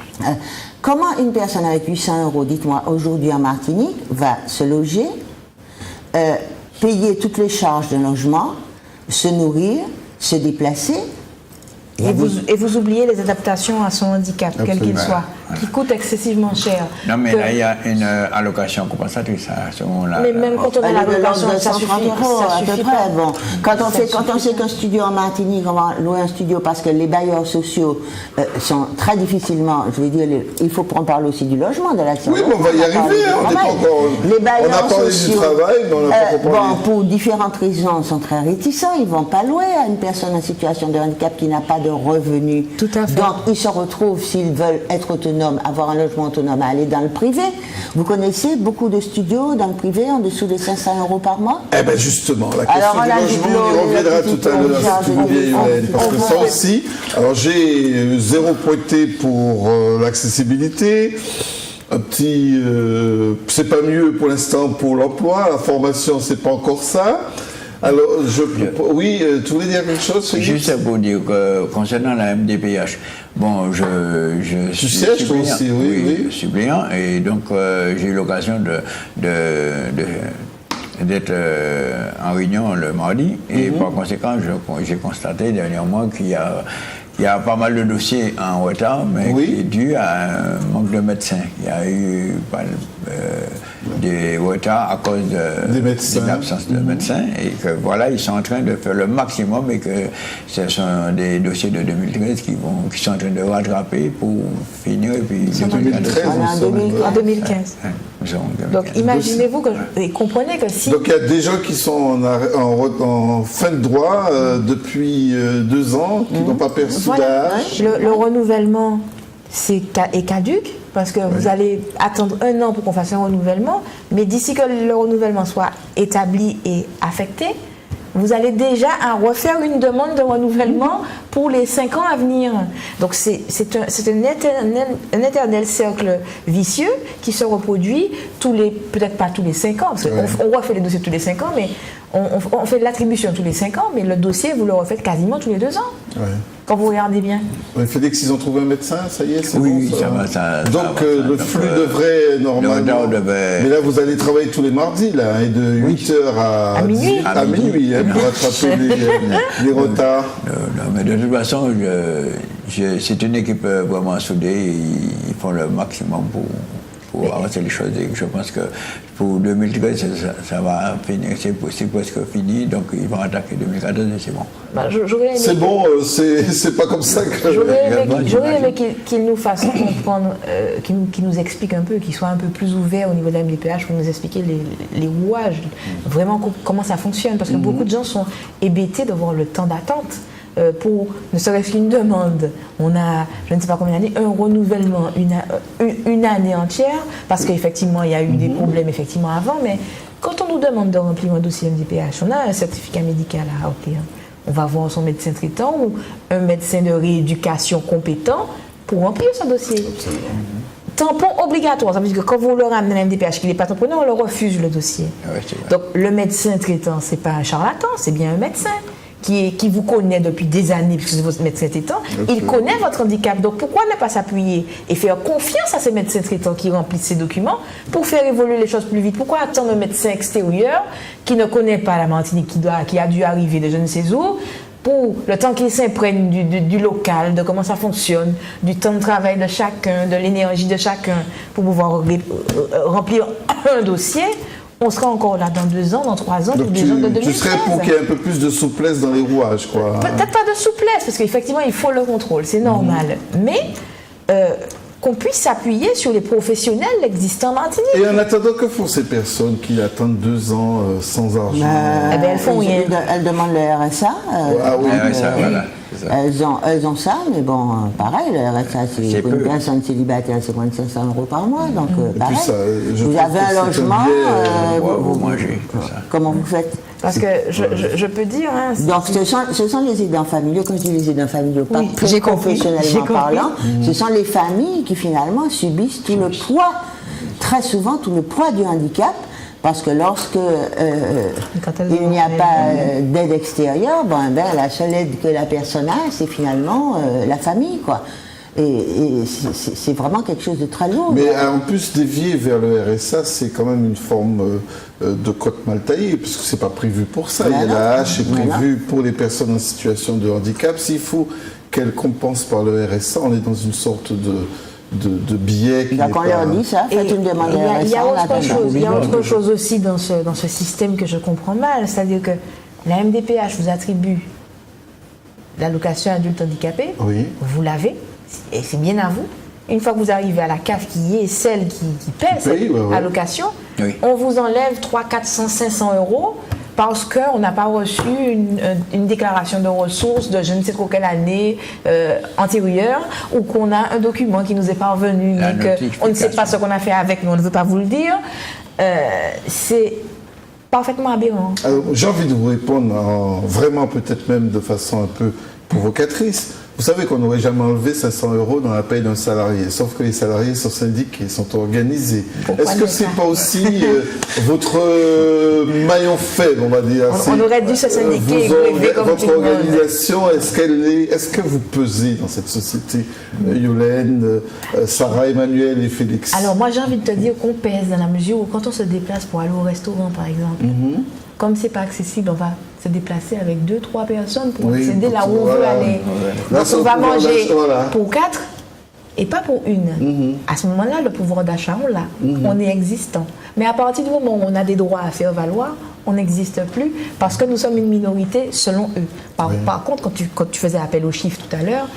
comment une personne avec 800 euros, dites-moi, aujourd'hui en Martinique, va se loger, payer toutes les charges de logement, se nourrir, se déplacer. Et vous oubliez les adaptations à son handicap, quel qu'il soit, qui coûtent excessivement cher. Non, mais là, il y a une allocation compensatrice à ce moment-là. Mais même quand on a l'allocation, ça suffit pas. Bon. Quand on sait qu'un studio en Martinique, on va louer un studio parce que les bailleurs sociaux sont très difficilement, je veux dire, il faut qu'on parle aussi du logement, de l'accès. Oui, mais on va y arriver, on n'est pas encore... Les bailleurs on a parlé sociaux, du travail, mais on n'a pas parlé... pour différentes raisons, sont très réticents, ils ne vont pas louer à une personne en situation de handicap qui n'a pas de revenus. Tout à fait. Donc, ils se retrouvent, s'ils veulent être autonomes, avoir un logement autonome, à aller dans le privé. Vous connaissez beaucoup de studios dans le privé en dessous de 500 € par mois? Eh bien justement, la question du logement, on y reviendra tout à l'heure, si vous voulez, Hélène, parce que ça aussi, alors j'ai zéro pointé pour l'accessibilité, un petit, c'est pas mieux pour l'instant pour l'emploi, la formation c'est pas encore ça. Alors, oui, tu voulais dire quelque chose? Juste pour dire que concernant la MDPH, bon, je tu suis sièges suppléant, aussi, oui. suppléant, et donc j'ai eu l'occasion d'être en réunion le mardi, et par conséquent, j'ai constaté dernièrement qu'il y a pas mal de dossiers en retard, mais qui est dû à un manque de médecins. Il y a eu des retards à cause de l'absence de médecins, et que voilà, ils sont en train de faire le maximum, et que ce sont des dossiers de 2013 qui sont en train de rattraper pour finir, et puis... En 2013, en 2015. Donc imaginez-vous et comprenez que si... Donc il y a des gens qui sont en fin de droit depuis 2 ans, qui n'ont pas perçu d'âge. Le renouvellement est caduque, parce que vous allez attendre 1 an pour qu'on fasse un renouvellement, mais d'ici que le renouvellement soit établi et affecté, vous allez déjà refaire une demande de renouvellement pour les 5 ans à venir. Donc c'est un éternel cercle vicieux qui se reproduit peut-être pas tous les 5 ans, parce qu'on refait les dossiers tous les 5 ans, mais on fait de l'attribution tous les 5 ans, mais le dossier, vous le refaites quasiment tous les 2 ans. Ouais. Quand vous regardez bien. Félix, ils ont trouvé un médecin, ça y est, c'est oui, bon, ça va. Donc le flux devrait normalement... Mais là, vous allez travailler tous les mardis, là, et de 8h à minuit. À minuit, pour rattraper les retards. Non, mais de toute façon, c'est une équipe vraiment soudée, ils font le maximum pour avancer les choses, et je pense que pour 2013, ça va finir, c'est presque fini, donc ils vont attaquer 2014 et c'est bon. C'est bon, c'est pas comme ça que... J'aurais aimé qu'ils nous fassent comprendre, qu'ils nous expliquent un peu, qu'ils soient un peu plus ouverts au niveau de la MDPH pour nous expliquer les rouages, vraiment comment ça fonctionne, parce que beaucoup de gens sont hébétés de voir le temps d'attente. Pour ne serait-ce qu'une demande, on a, je ne sais pas combien d'années, un renouvellement, une année entière, parce qu'effectivement, il y a eu des problèmes effectivement avant, mais quand on nous demande de remplir un dossier MDPH, on a un certificat médical à remplir. On va voir son médecin traitant ou un médecin de rééducation compétent pour remplir ce dossier. Tampon obligatoire, ça veut dire que quand vous le ramenez à la MDPH, qu'il n'est pas tamponné, on le refuse le dossier. Donc le médecin traitant, ce n'est pas un charlatan, c'est bien un médecin qui vous connaît depuis des années, puisque c'est votre médecin traitant, il connaît votre handicap. Donc pourquoi ne pas s'appuyer et faire confiance à ces médecins traitants qui remplissent ces documents pour faire évoluer les choses plus vite? Pourquoi attendre un médecin extérieur qui ne connaît pas la Martinique, qui a dû arriver de je ne sais où, pour le temps qu'il s'imprègne du local, de comment ça fonctionne, du temps de travail de chacun, de l'énergie de chacun, pour pouvoir remplir un dossier? On sera encore là dans 2 ans, dans 3 ans, donc des gens de 2013. Tu serais pour qu'il y ait un peu plus de souplesse dans les rouages, quoi. Peut-être pas de souplesse, parce qu'effectivement, il faut le contrôle, c'est normal. Mais qu'on puisse s'appuyer sur les professionnels existants en Martinique. Et en attendant, que font ces personnes qui attendent 2 ans sans argent? Eh bien, elles font rien. Elles demandent le RSA. voilà. Elles ont ça, mais bon, pareil, le RSA, c'est pour une personne célibataire, c'est moins de 500 € par mois, donc pareil. Vous avez un logement, vous mangez, comment vous faites? Parce que je peux dire... Hein, donc ce sont les aidants familiaux, quand je dis les aidants familiaux, pas professionnellement parlant, ce sont les familles qui finalement subissent tout le poids, très souvent tout le poids du handicap, parce que lorsque il n'y a pas d'aide extérieure, la seule aide que la personne a, c'est finalement la famille, quoi. Et c'est vraiment quelque chose de très lourd. Mais en plus, dévier vers le RSA, c'est quand même une forme de cote mal taillée, parce que c'est pas prévu pour ça. Voilà. La hache est prévue pour les personnes en situation de handicap. S'il faut qu'elles compensent par le RSA, on est dans une sorte de biais qui Donc on leur dit ça, faites une demande de RSA. Il y a on autre attend. chose, il y a autre chose aussi dans ce système que je comprends mal, c'est-à-dire que la MDPH vous attribue l'allocation adulte handicapé, Oui. vous l'avez, et c'est bien à vous. Une fois que vous arrivez à la CAF qui est celle qui paie cette allocation, Oui. on vous enlève 300, 400, 500 euros parce qu'on n'a pas reçu une déclaration de ressources de je ne sais trop quelle année antérieure, ou qu'on a un document qui nous est parvenu mais qu'on ne sait pas ce qu'on a fait avec, mais on ne veut pas vous le dire. C'est parfaitement aberrant. Alors, j'ai envie de vous répondre vraiment peut-être même de façon un peu provocatrice. Vous savez qu'on n'aurait jamais enlevé 500 euros dans la paye d'un salarié, sauf que les salariés sont syndiqués, sont organisés. Est-ce que c'est pas aussi votre maillot faible, on va dire? On aurait dû se syndiquer et gréver comme tout votre le monde. organisation, est-ce que vous pesez dans cette société, Yolène, Sarah, Emmanuel et Félix? Alors moi j'ai envie de te dire qu'on pèse dans la mesure où quand on se déplace pour aller au restaurant par exemple, comme c'est pas accessible, on va se déplacer avec 2-3 personnes pour accéder là où on veut aller. Là, Donc c'est on le va pouvoir manger d'achat, voilà. pour 4 et pas pour une. À ce moment-là, le pouvoir d'achat, on l'a. On est existant. Mais à partir du moment où on a des droits à faire valoir, on n'existe plus parce que nous sommes une minorité selon eux. Par contre, quand tu faisais appel aux chiffres tout à l'heure,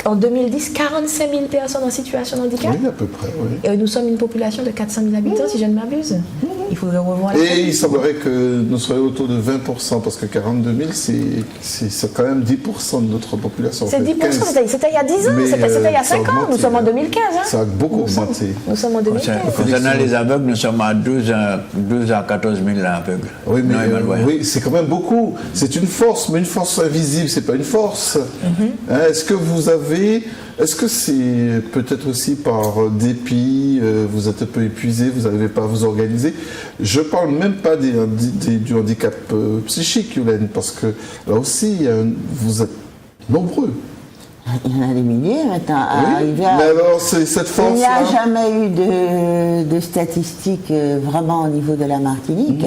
en 2010, 45 000 personnes en situation de handicap. Oui, à peu près, oui. Et nous sommes une population de 400 000 habitants, si je ne m'abuse. Il faudrait revoir la Et il semblerait que nous soyons autour de 20%, parce que 42 000, c'est quand même 10% de notre population. C'est 10%, c'était il y a 10 ans, Mais, c'était il y a 5 ans, nous sommes en 2015. Hein. Ça a beaucoup augmenté. Nous sommes en 2015. Concernant les aveugles, nous sommes à 12 à 14 000 aveugles. Oui, mais Non, Emmanuel. oui, c'est quand même beaucoup. C'est une force, mais une force invisible, c'est pas une force. Hein, est-ce que c'est peut-être aussi par dépit, vous êtes un peu épuisé, vous n'arrivez pas à vous organiser? Je parle même pas du handicap psychique, Yolène, parce que là aussi, vous êtes nombreux. Il y en a des milliers maintenant. Oui, mais alors, c'est cette Il n'y a force-là. jamais eu de statistiques vraiment au niveau de la Martinique.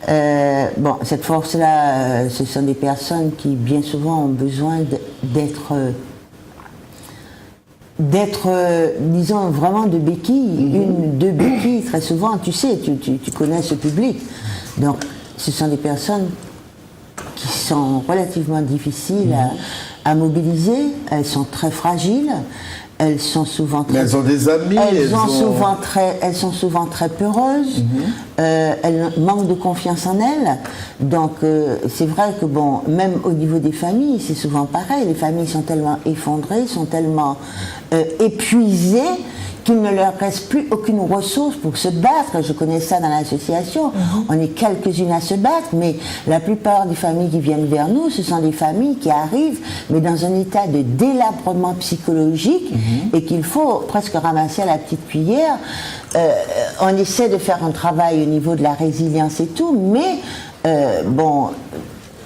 Hein. Bon, cette force-là, ce sont des personnes qui bien souvent ont besoin d'être, disons, vraiment de béquilles, deux béquilles très souvent, tu sais, tu connais ce public. Donc, ce sont des personnes qui sont relativement difficiles à mobiliser, elles sont très fragiles, elles sont souvent très... Mais elles ont des amis. Elles sont souvent très peureuses, elles manquent de confiance en elles. Donc c'est vrai que bon, même au niveau des familles, c'est souvent pareil. Les familles sont tellement effondrées, sont tellement épuisées qu'il ne leur reste plus aucune ressource pour se battre. Je connais ça dans l'association. On est quelques-unes à se battre, mais la plupart des familles qui viennent vers nous, ce sont des familles qui arrivent, mais dans un état de délabrement psychologique et qu'il faut presque ramasser à la petite cuillère. On essaie de faire un travail au niveau de la résilience et tout, mais bon...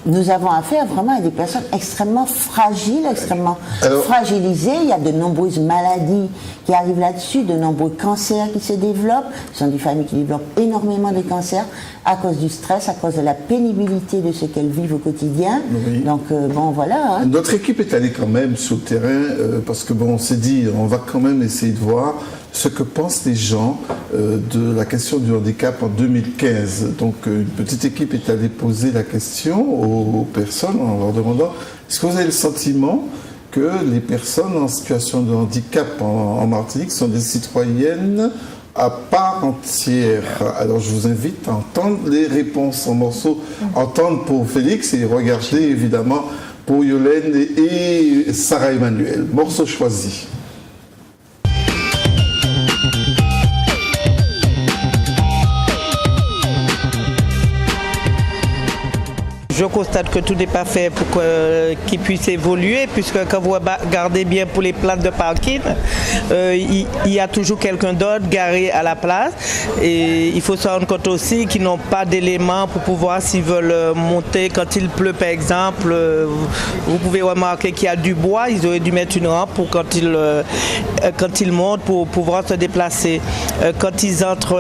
Nous avons affaire vraiment à des personnes extrêmement fragiles, extrêmement fragilisées. Il y a de nombreuses maladies qui arrivent là-dessus, de nombreux cancers qui se développent. Ce sont des familles qui développent énormément de cancers à cause du stress, à cause de la pénibilité de ce qu'elles vivent au quotidien. Oui. Donc, bon, voilà. Hein. Notre équipe est allée quand même sur le terrain parce que, bon, on s'est dit, on va quand même essayer de voir ce que pensent les gens de la question du handicap en 2015. Donc, une petite équipe est allée poser la question aux personnes en leur demandant est-ce que vous avez le sentiment que les personnes en situation de handicap en Martinique sont des citoyennes à part entière? Alors je vous invite à entendre les réponses en morceaux, entendre pour Félix et regarder évidemment pour Yolène et Sarah Emmanuel. Morceau choisi. je constate que tout n'est pas fait pour qu'il puisse évoluer, puisque quand vous regardez bien pour les places de parking, il y a toujours quelqu'un d'autre garé à la place. Et il faut se rendre compte aussi qu'ils n'ont pas d'éléments pour pouvoir, s'ils veulent monter, quand il pleut par exemple, vous pouvez remarquer qu'il y a du bois, ils auraient dû mettre une rampe pour quand ils montent pour pouvoir se déplacer. Quand ils entrent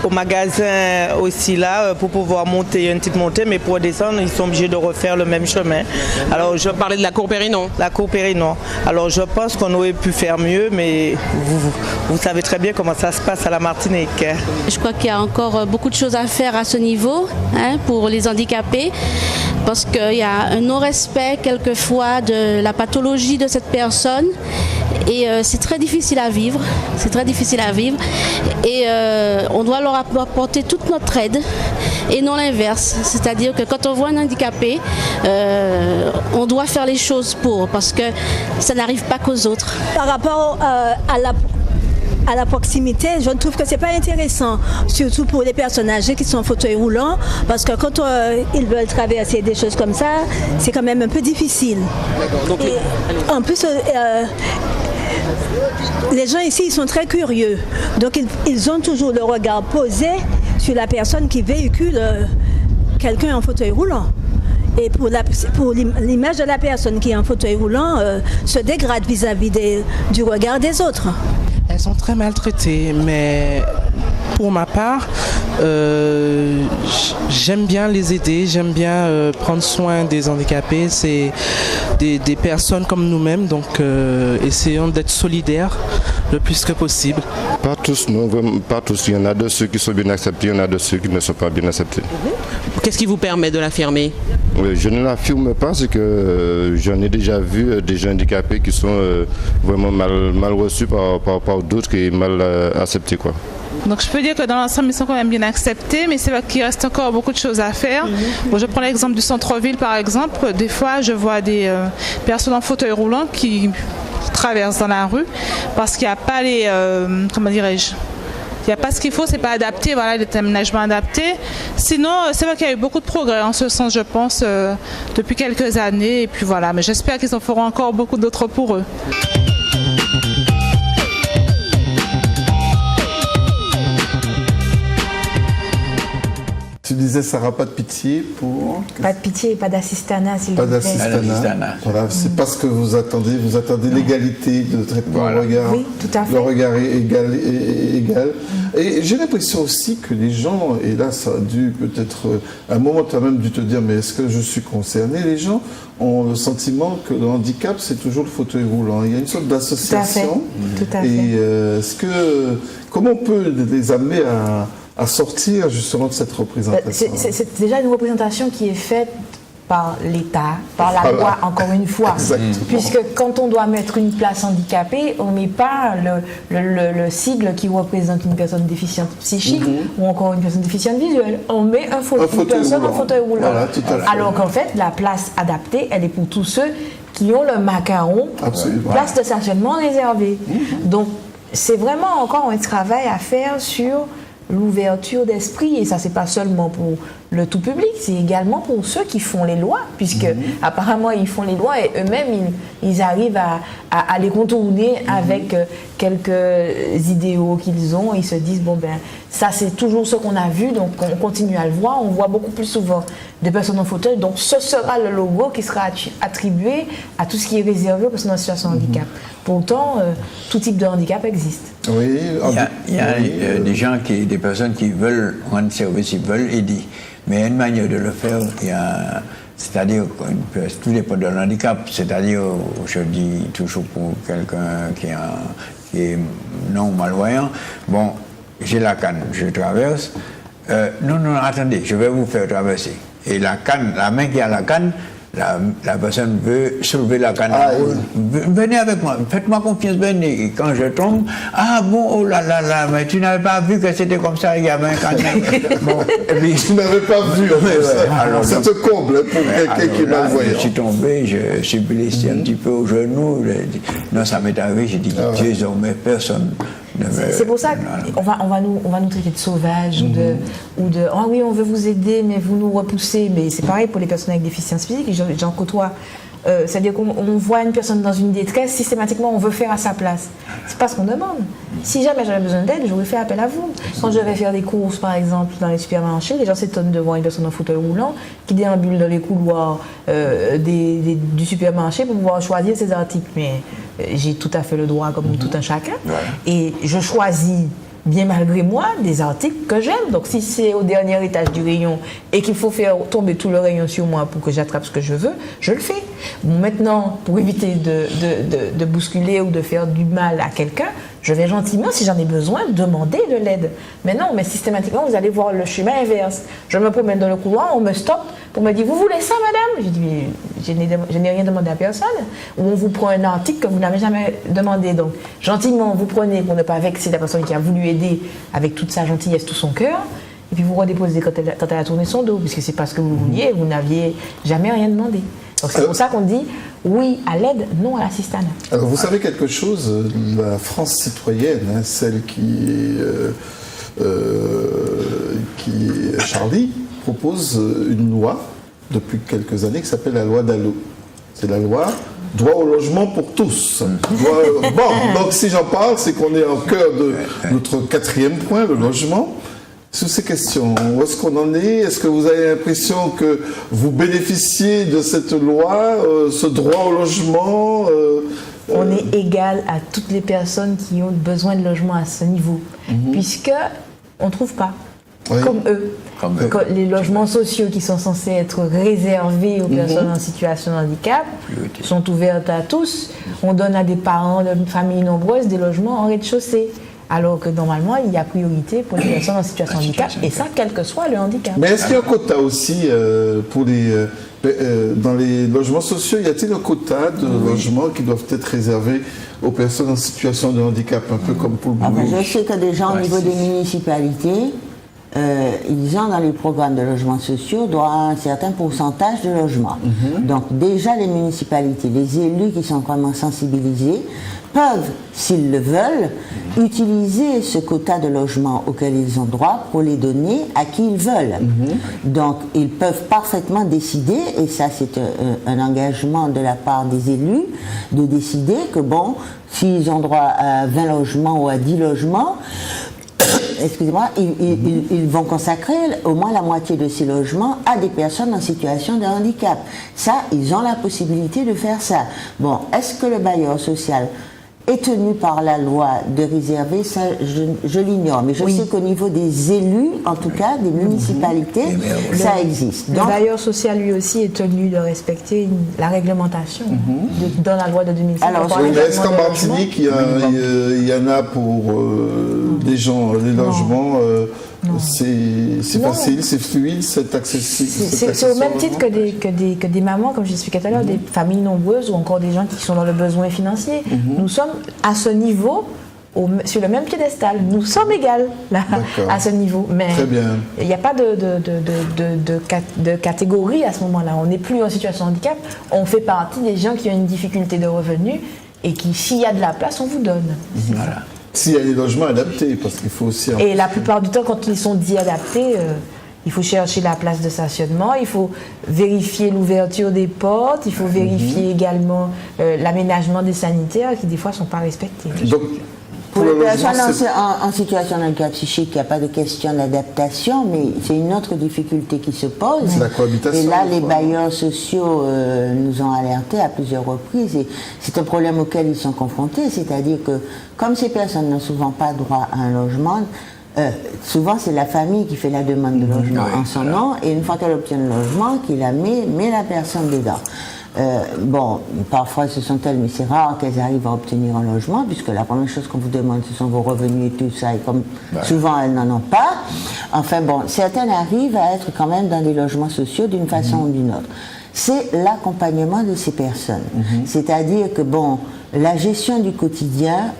au magasin aussi là, pour pouvoir monter, il y a une petite montée, mais pour descendre, ils sont obligés de refaire le même chemin. Alors je parlais de la cour Périnon. La cour Périnon. Alors je pense qu'on aurait pu faire mieux, mais vous savez très bien comment ça se passe à la Martinique. Je crois qu'il y a encore beaucoup de choses à faire à ce niveau, pour les handicapés, parce qu'il y a un non-respect quelquefois de la pathologie de cette personne. Et c'est très difficile à vivre, et on doit leur apporter toute notre aide et non l'inverse, c'est-à-dire que quand on voit un handicapé, on doit faire les choses parce que ça n'arrive pas qu'aux autres. Par rapport à la proximité, je trouve que c'est pas intéressant, surtout pour les personnes âgées qui sont en fauteuil roulant, parce que quand ils veulent traverser des choses comme ça, c'est quand même un peu difficile. Donc, en plus, les gens ici, ils sont très curieux, donc ils ont toujours le regard posé sur la personne qui véhicule quelqu'un en fauteuil roulant. Et pour l'image de la personne qui est en fauteuil roulant se dégrade vis-à-vis du regard des autres. Elles sont très maltraitées, mais pour ma part, j'aime bien les aider, j'aime bien prendre soin des handicapés. C'est des personnes comme nous-mêmes, donc essayons d'être solidaires le plus que possible. Pas tous, non, vraiment, pas tous. Il y en a de ceux qui sont bien acceptés, il y en a de ceux qui ne sont pas bien acceptés. Qu'est-ce qui vous permet de l'affirmer? Je ne l'affirme pas, c'est que j'en ai déjà vu des gens handicapés qui sont vraiment mal reçus par d'autres qui sont mal acceptés, quoi. Donc je peux dire que dans l'ensemble, ils sont quand même bien acceptés, mais c'est vrai qu'il reste encore beaucoup de choses à faire. Bon, je prends l'exemple du centre-ville, par exemple. Des fois, je vois des personnes en fauteuil roulant qui traversent dans la rue parce qu'il n'y a pas les... comment dirais-je ? Il n'y a pas ce qu'il faut, c'est pas adapté, voilà, les aménagements adaptés. Sinon, c'est vrai qu'il y a eu beaucoup de progrès en ce sens, je pense, depuis quelques années. Et puis voilà, mais j'espère qu'ils en feront encore beaucoup d'autres pour eux. Tu disais, Sarah, pas de pitié pour... Pas de pitié et pas d'assistanat, s'il vous plaît. Pas d'assistanat. Voilà, c'est pas ce que vous attendez. Vous attendez l'égalité de traitement, voilà. Le regard. Oui, tout à fait. Le regard est égal. Et j'ai l'impression aussi que les gens, et là, ça a dû peut-être... À un moment, tu as même dû te dire, mais est-ce que je suis concerné? Les gens ont le sentiment que le handicap, c'est toujours le fauteuil roulant. Il y a une sorte d'association. Tout à fait. Et comment on peut les amener à sortir justement de cette représentation? C'est déjà une représentation qui est faite par l'État, par la loi, encore une fois. Exactement. Puisque quand on doit mettre une place handicapée, on ne met pas le sigle qui représente une personne déficiente psychique ou encore une personne déficiente visuelle. On met une personne en fauteuil roulant. Voilà, tout à fait. Alors qu'en fait, la place adaptée, elle est pour tous ceux qui ont le macaron, place de stationnement réservée. Donc, c'est vraiment encore un travail à faire sur l'ouverture d'esprit, et ça c'est pas seulement pour le tout public, c'est également pour ceux qui font les lois, puisque apparemment ils font les lois et eux-mêmes ils arrivent à les contourner avec quelques idéaux qu'ils ont. Ils se disent bon ben ça c'est toujours ce qu'on a vu, donc on continue à le voir. On voit beaucoup plus souvent des personnes en fauteuil, donc ce sera le logo qui sera attribué à tout ce qui est réservé aux personnes en situation de handicap. Pourtant tout type de handicap existe. Oui, il y a des personnes qui veulent rendre service, ils veulent aider. Mais il y a une manière de le faire, c'est-à-dire, tout dépend de l'handicap, c'est-à-dire, je dis toujours pour quelqu'un qui est non malvoyant, bon, j'ai la canne, je traverse, non, attendez, je vais vous faire traverser. Et la canne, la main qui a la canne, la personne veut soulever la canne. Venez avec moi, faites-moi confiance, venez. Et quand je tombe, oh là là, mais tu n'avais pas vu que c'était comme ça, il y avait un canne. Bon, et puis, tu n'avais pas vu, alors ça te comble pour quelqu'un qui est malvoyant. Je suis tombé, je suis blessé un petit peu au genou. Non, ça m'est arrivé, j'ai dit, désormais, personne C'est pour ça qu'on va nous traiter de sauvages ou de ah oui, on veut vous aider, mais vous nous repoussez. Mais c'est pareil pour les personnes avec déficience physique, j'en côtoie. C'est-à-dire qu'on voit une personne dans une détresse, systématiquement on veut faire à sa place. C'est pas ce qu'on demande. Si jamais j'avais besoin d'aide, j'aurais fait appel à vous. Quand je vais faire des courses, par exemple, dans les supermarchés, les gens s'étonnent de voir une personne en fauteuil roulant qui déambule dans les couloirs du supermarché pour pouvoir choisir ses articles. Mais j'ai tout à fait le droit, comme tout un chacun. Et je choisis, bien malgré moi, des articles que j'aime. Donc si c'est au dernier étage du rayon et qu'il faut faire tomber tout le rayon sur moi pour que j'attrape ce que je veux, je le fais. Bon, maintenant, pour éviter de bousculer ou de faire du mal à quelqu'un, je vais gentiment, si j'en ai besoin, demander de l'aide. Mais non, mais systématiquement, vous allez voir le schéma inverse. Je me promène dans le couloir, on me stoppe pour me dire « Vous voulez ça, madame ?» Je dis « Je n'ai rien demandé à personne. » Ou on vous prend un article que vous n'avez jamais demandé. Donc, gentiment, vous prenez pour ne pas vexer la personne qui a voulu aider avec toute sa gentillesse, tout son cœur. Et puis vous redéposez quand elle a tourné son dos, puisque c'est parce que vous vouliez, vous n'aviez jamais rien demandé. Donc c'est pour ça qu'on dit oui à l'aide, non à l'assistanat. Alors vous savez quelque chose, la France citoyenne, celle qui Charlie, propose une loi depuis quelques années qui s'appelle la loi Dallot. C'est la loi droit au logement pour tous. Bon, donc si j'en parle, c'est qu'on est au cœur de notre 4e point, le logement. Sur ces questions, où est-ce qu'on en est? Est-ce que vous avez l'impression que vous bénéficiez de cette loi, ce droit au logement On est égal à toutes les personnes qui ont besoin de logement à ce niveau, puisque on ne trouve pas, comme eux. Les logements sociaux qui sont censés être réservés aux personnes en situation de handicap sont ouverts à tous. On donne à des parents de familles nombreuses des logements en rez-de-chaussée. Alors que normalement, il y a priorité pour les personnes en situation de handicap, et ça, quel que soit le handicap. Mais est-ce qu'il y a un quota aussi pour dans les logements sociaux? Y a-t-il un quota de logements qui doivent être réservés aux personnes en situation de handicap, un peu comme pour le boulot? Je sais que déjà au niveau des municipalités, ils ont dans les programmes de logements sociaux droit à un certain pourcentage de logements. Donc déjà les municipalités, les élus qui sont vraiment sensibilisés, peuvent, s'ils le veulent, utiliser ce quota de logements auquel ils ont droit pour les donner à qui ils veulent. Donc, ils peuvent parfaitement décider, et ça c'est un engagement de la part des élus, de décider que bon, s'ils ont droit à 20 logements ou à 10 logements, excusez-moi, ils vont consacrer au moins la moitié de ces logements à des personnes en situation de handicap. Ça, ils ont la possibilité de faire ça. Bon, est-ce que le bailleur social est tenu par la loi de réserver, ça je l'ignore, mais je sais qu'au niveau des élus, en tout cas des municipalités, ça existe. Donc, le bailleur social lui aussi est tenu de respecter la réglementation dans la loi de 2005. Alors, est-ce qu'en Martinique, il y en a pour des gens, les logements c'est facile, c'est fluide, c'est accessible. C'est au même titre que des mamans, comme j'expliquais tout à l'heure, des familles nombreuses ou encore des gens qui sont dans le besoin financier. Nous sommes à ce niveau, sur le même piédestal. Nous sommes égales là, à ce niveau. Mais il n'y a pas de catégorie à ce moment-là. On n'est plus en situation de handicap. On fait partie des gens qui ont une difficulté de revenus et qui, s'il y a de la place, on vous donne. Voilà. S'il y a des logements adaptés, parce qu'il faut aussi... Et la plupart du temps, quand ils sont dits adaptés, il faut chercher la place de stationnement, il faut vérifier l'ouverture des portes, il faut vérifier également l'aménagement des sanitaires qui, des fois, ne sont pas respectés. Donc, pour les personnes en situation de handicap psychique, il n'y a pas de question d'adaptation, mais c'est une autre difficulté qui se pose. C'est la cohabitation. Et là, les bailleurs sociaux nous ont alertés à plusieurs reprises. Et c'est un problème auquel ils sont confrontés, c'est-à-dire que comme ces personnes n'ont souvent pas droit à un logement, souvent c'est la famille qui fait la demande de logement en son nom, et une fois qu'elle obtient le logement, qu'il la met la personne dedans. Bon, parfois ce sont elles, mais c'est rare qu'elles arrivent à obtenir un logement, puisque la première chose qu'on vous demande, ce sont vos revenus et tout ça, et comme souvent elles n'en ont pas, enfin bon, certaines arrivent à être quand même dans des logements sociaux d'une façon ou d'une autre. C'est l'accompagnement de ces personnes. C'est-à-dire que bon, la gestion du quotidien,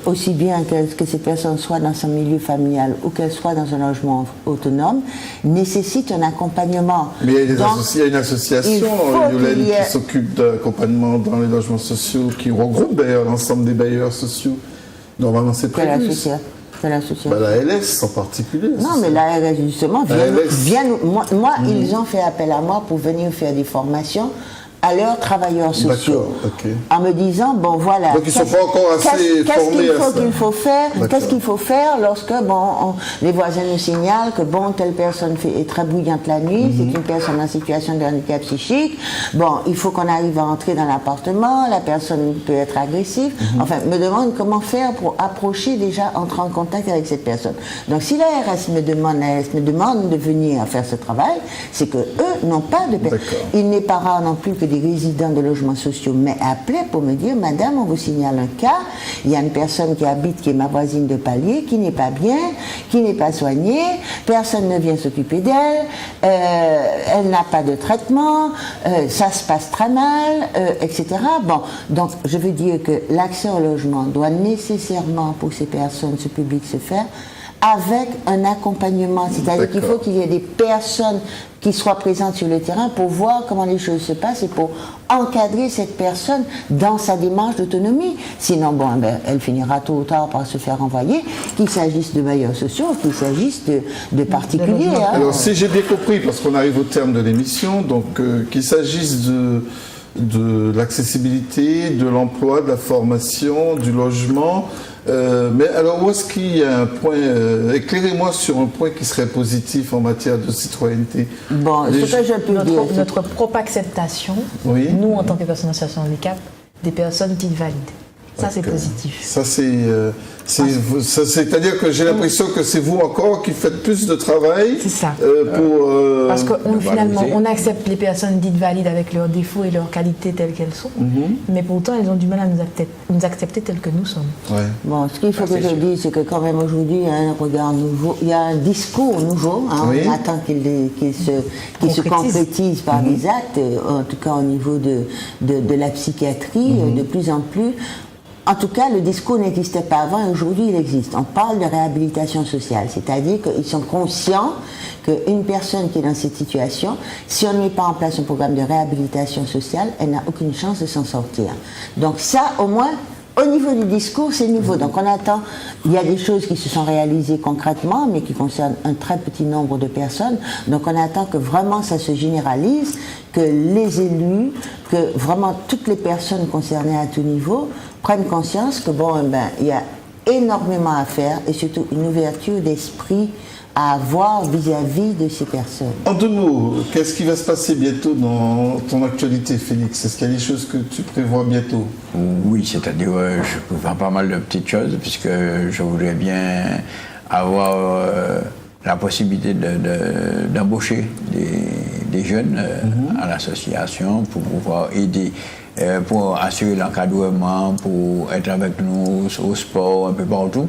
aussi bien que ces personnes soient dans son milieu familial ou qu'elles soient dans un logement autonome, nécessite un accompagnement. Mais il y a une association, Yolène, qui s'occupe d'accompagnement dans les logements sociaux, qui regroupe d'ailleurs l'ensemble des bailleurs sociaux. Normalement, c'est C'est prévu. l'association. Bah, la LS en particulier. Non, mais l'ARS, justement, moi, ils ont fait appel à moi pour venir faire des formations à leurs travailleurs sociaux. En me disant, bon voilà, donc ils ne sont pas encore assez formés à ça. Qu'est-ce qu'il faut faire lorsque les voisins nous signalent que telle personne est très bouillante la nuit, c'est une personne en situation de handicap psychique, il faut qu'on arrive à entrer dans l'appartement, la personne peut être agressive, me demande comment faire pour approcher déjà, entrer en contact avec cette personne. Donc si l'ARS me demande de venir faire ce travail, c'est que eux n'ont pas de personne. Il n'est pas rare non plus que des résidents de logements sociaux m'aient appelé pour me dire, madame, on vous signale un cas, il y a une personne qui habite, qui est ma voisine de palier, qui n'est pas bien, qui n'est pas soignée, personne ne vient s'occuper d'elle, elle n'a pas de traitement, ça se passe très mal, etc. Donc je veux dire que l'accès au logement doit nécessairement pour ces personnes, ce public se faire avec un accompagnement, c'est-à-dire qu'il faut qu'il y ait des personnes qui soient présentes sur le terrain pour voir comment les choses se passent et pour encadrer cette personne dans sa démarche d'autonomie. Sinon, elle finira tôt ou tard par se faire renvoyer, qu'il s'agisse de bailleurs sociaux, qu'il s'agisse de particuliers. Alors, si j'ai bien compris, parce qu'on arrive au terme de l'émission, donc qu'il s'agisse de l'accessibilité, de l'emploi, de la formation, du logement. Mais alors, où est-ce qu'il y a un point éclairez-moi sur un point qui serait positif en matière de citoyenneté. Ce que je peux dire, notre propre acceptation, nous en tant que personnes en situation de handicap, des personnes dites valides. Ça, c'est positif. Ça, c'est-à-dire que j'ai l'impression que c'est vous encore qui faites plus de travail. C'est ça. Parce que finalement, on accepte les personnes dites valides avec leurs défauts et leurs qualités telles qu'elles sont, mais pourtant, elles ont du mal à nous accepter telles que nous sommes. Ce qu'il faut que je dise, c'est que quand même aujourd'hui, il y a un regard nouveau, il y a un discours nouveau. On attend qu'il se concrétise par des actes, en tout cas au niveau de la psychiatrie, de plus en plus. En tout cas, le discours n'existait pas avant et aujourd'hui il existe. On parle de réhabilitation sociale, c'est-à-dire qu'ils sont conscients qu'une personne qui est dans cette situation, si on ne met pas en place un programme de réhabilitation sociale, elle n'a aucune chance de s'en sortir. Donc ça, au moins, au niveau du discours, c'est nouveau. Donc on attend, il y a des choses qui se sont réalisées concrètement, mais qui concernent un très petit nombre de personnes. Donc on attend que vraiment ça se généralise, que les élus, que vraiment toutes les personnes concernées à tout niveau prennent conscience que il y a énormément à faire et surtout une ouverture d'esprit à avoir vis-à-vis de ces personnes. En deux mots, qu'est-ce qui va se passer bientôt dans ton actualité, Félix? Est-ce qu'il y a des choses que tu prévois bientôt? Oui, c'est-à-dire je prévois pas mal de petites choses puisque je voudrais bien avoir la possibilité d'embaucher des jeunes à l'association pour pouvoir aider, pour assurer l'encadrement, pour être avec nous au sport, un peu partout.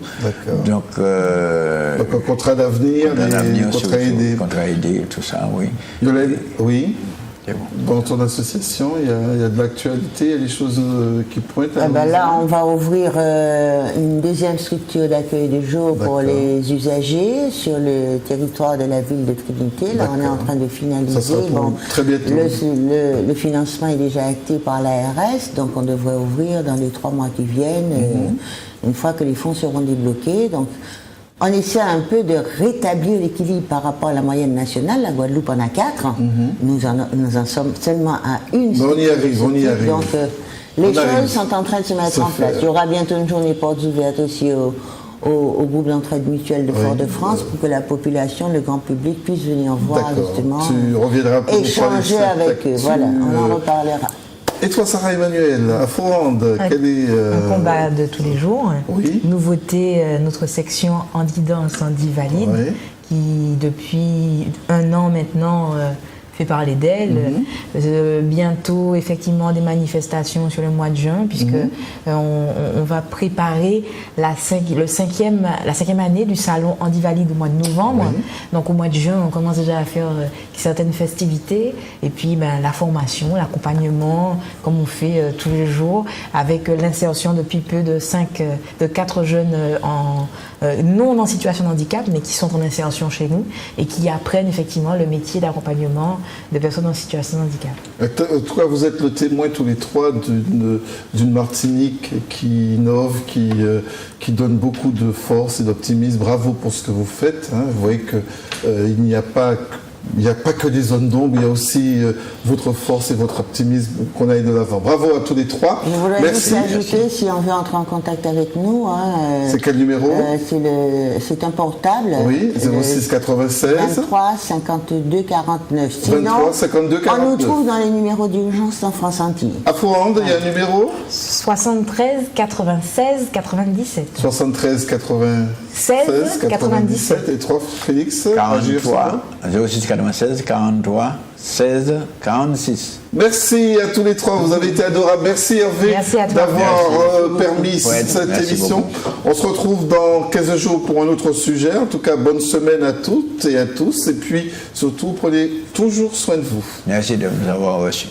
Donc un contrat d'avenir, contrat aidé, tout ça, oui. Yolène, oui. Bon. Dans ton association, il y a de l'actualité, il y a des choses qui pointent à là, on va ouvrir une deuxième structure d'accueil de jour pour les usagers sur le territoire de la ville de Trinité. Là, on est en train de finaliser. Ça sera très bientôt. Le financement est déjà acté par l'ARS, donc on devrait ouvrir dans les 3 mois qui viennent, une fois que les fonds seront débloqués. Donc, on essaie un peu de rétablir l'équilibre par rapport à la moyenne nationale. La Guadeloupe en a 4. Nous en sommes seulement à une. On y arrive. Donc, les choses sont en train de se mettre en place. Il y aura bientôt une journée portes ouvertes aussi au groupe d'entraide mutuelle de Fort-de-France pour que la population, le grand public puisse venir voir justement, tu reviendras pour échanger avec eux. Voilà, on en reparlera. Et toi, Sarah Emmanuel, à Forande, quel est... Un combat de tous les jours. Nouveauté, notre section Handi-Danse, Handi-Valide, qui depuis 1 an maintenant fait parler d'elle. Bientôt, effectivement, des manifestations sur le mois de juin, puisque on va préparer la 5e année du salon Handi-Valide au mois de novembre. Donc au mois de juin, on commence déjà à faire certaines festivités, et puis la formation, l'accompagnement, comme on fait tous les jours, avec l'insertion depuis peu de 4 jeunes non en situation de handicap, mais qui sont en insertion chez nous, et qui apprennent effectivement le métier d'accompagnement des personnes en situation de handicap. En tout cas, vous êtes le témoin tous les trois d'une Martinique qui innove, qui donne beaucoup de force et d'optimisme. Bravo pour ce que vous faites. Hein. Vous voyez qu'il n'y a pas que des zones d'ombre, il y a aussi votre force et votre optimisme qu'on aille de l'avant. Bravo à tous les trois. Je voudrais Merci. juste ajouter, si on veut entrer en contact avec nous, c'est quel numéro? C'est un portable. Oui, 06 96 23 52 49. Sinon, 23 52 49. on nous trouve dans les numéros d'urgence en France Antilles. À Fourande, il y a un numéro 73 96 97. 73 96 97 et 3 Félix. 43 06 96 43 16 46. Merci à tous les trois, vous avez été adorables. Merci Hervé Merci à toi. d'avoir permis cette merci émission. beaucoup. On se retrouve dans 15 jours pour un autre sujet. En tout cas, bonne semaine à toutes et à tous. Et puis surtout, prenez toujours soin de vous. Merci de nous avoir reçus.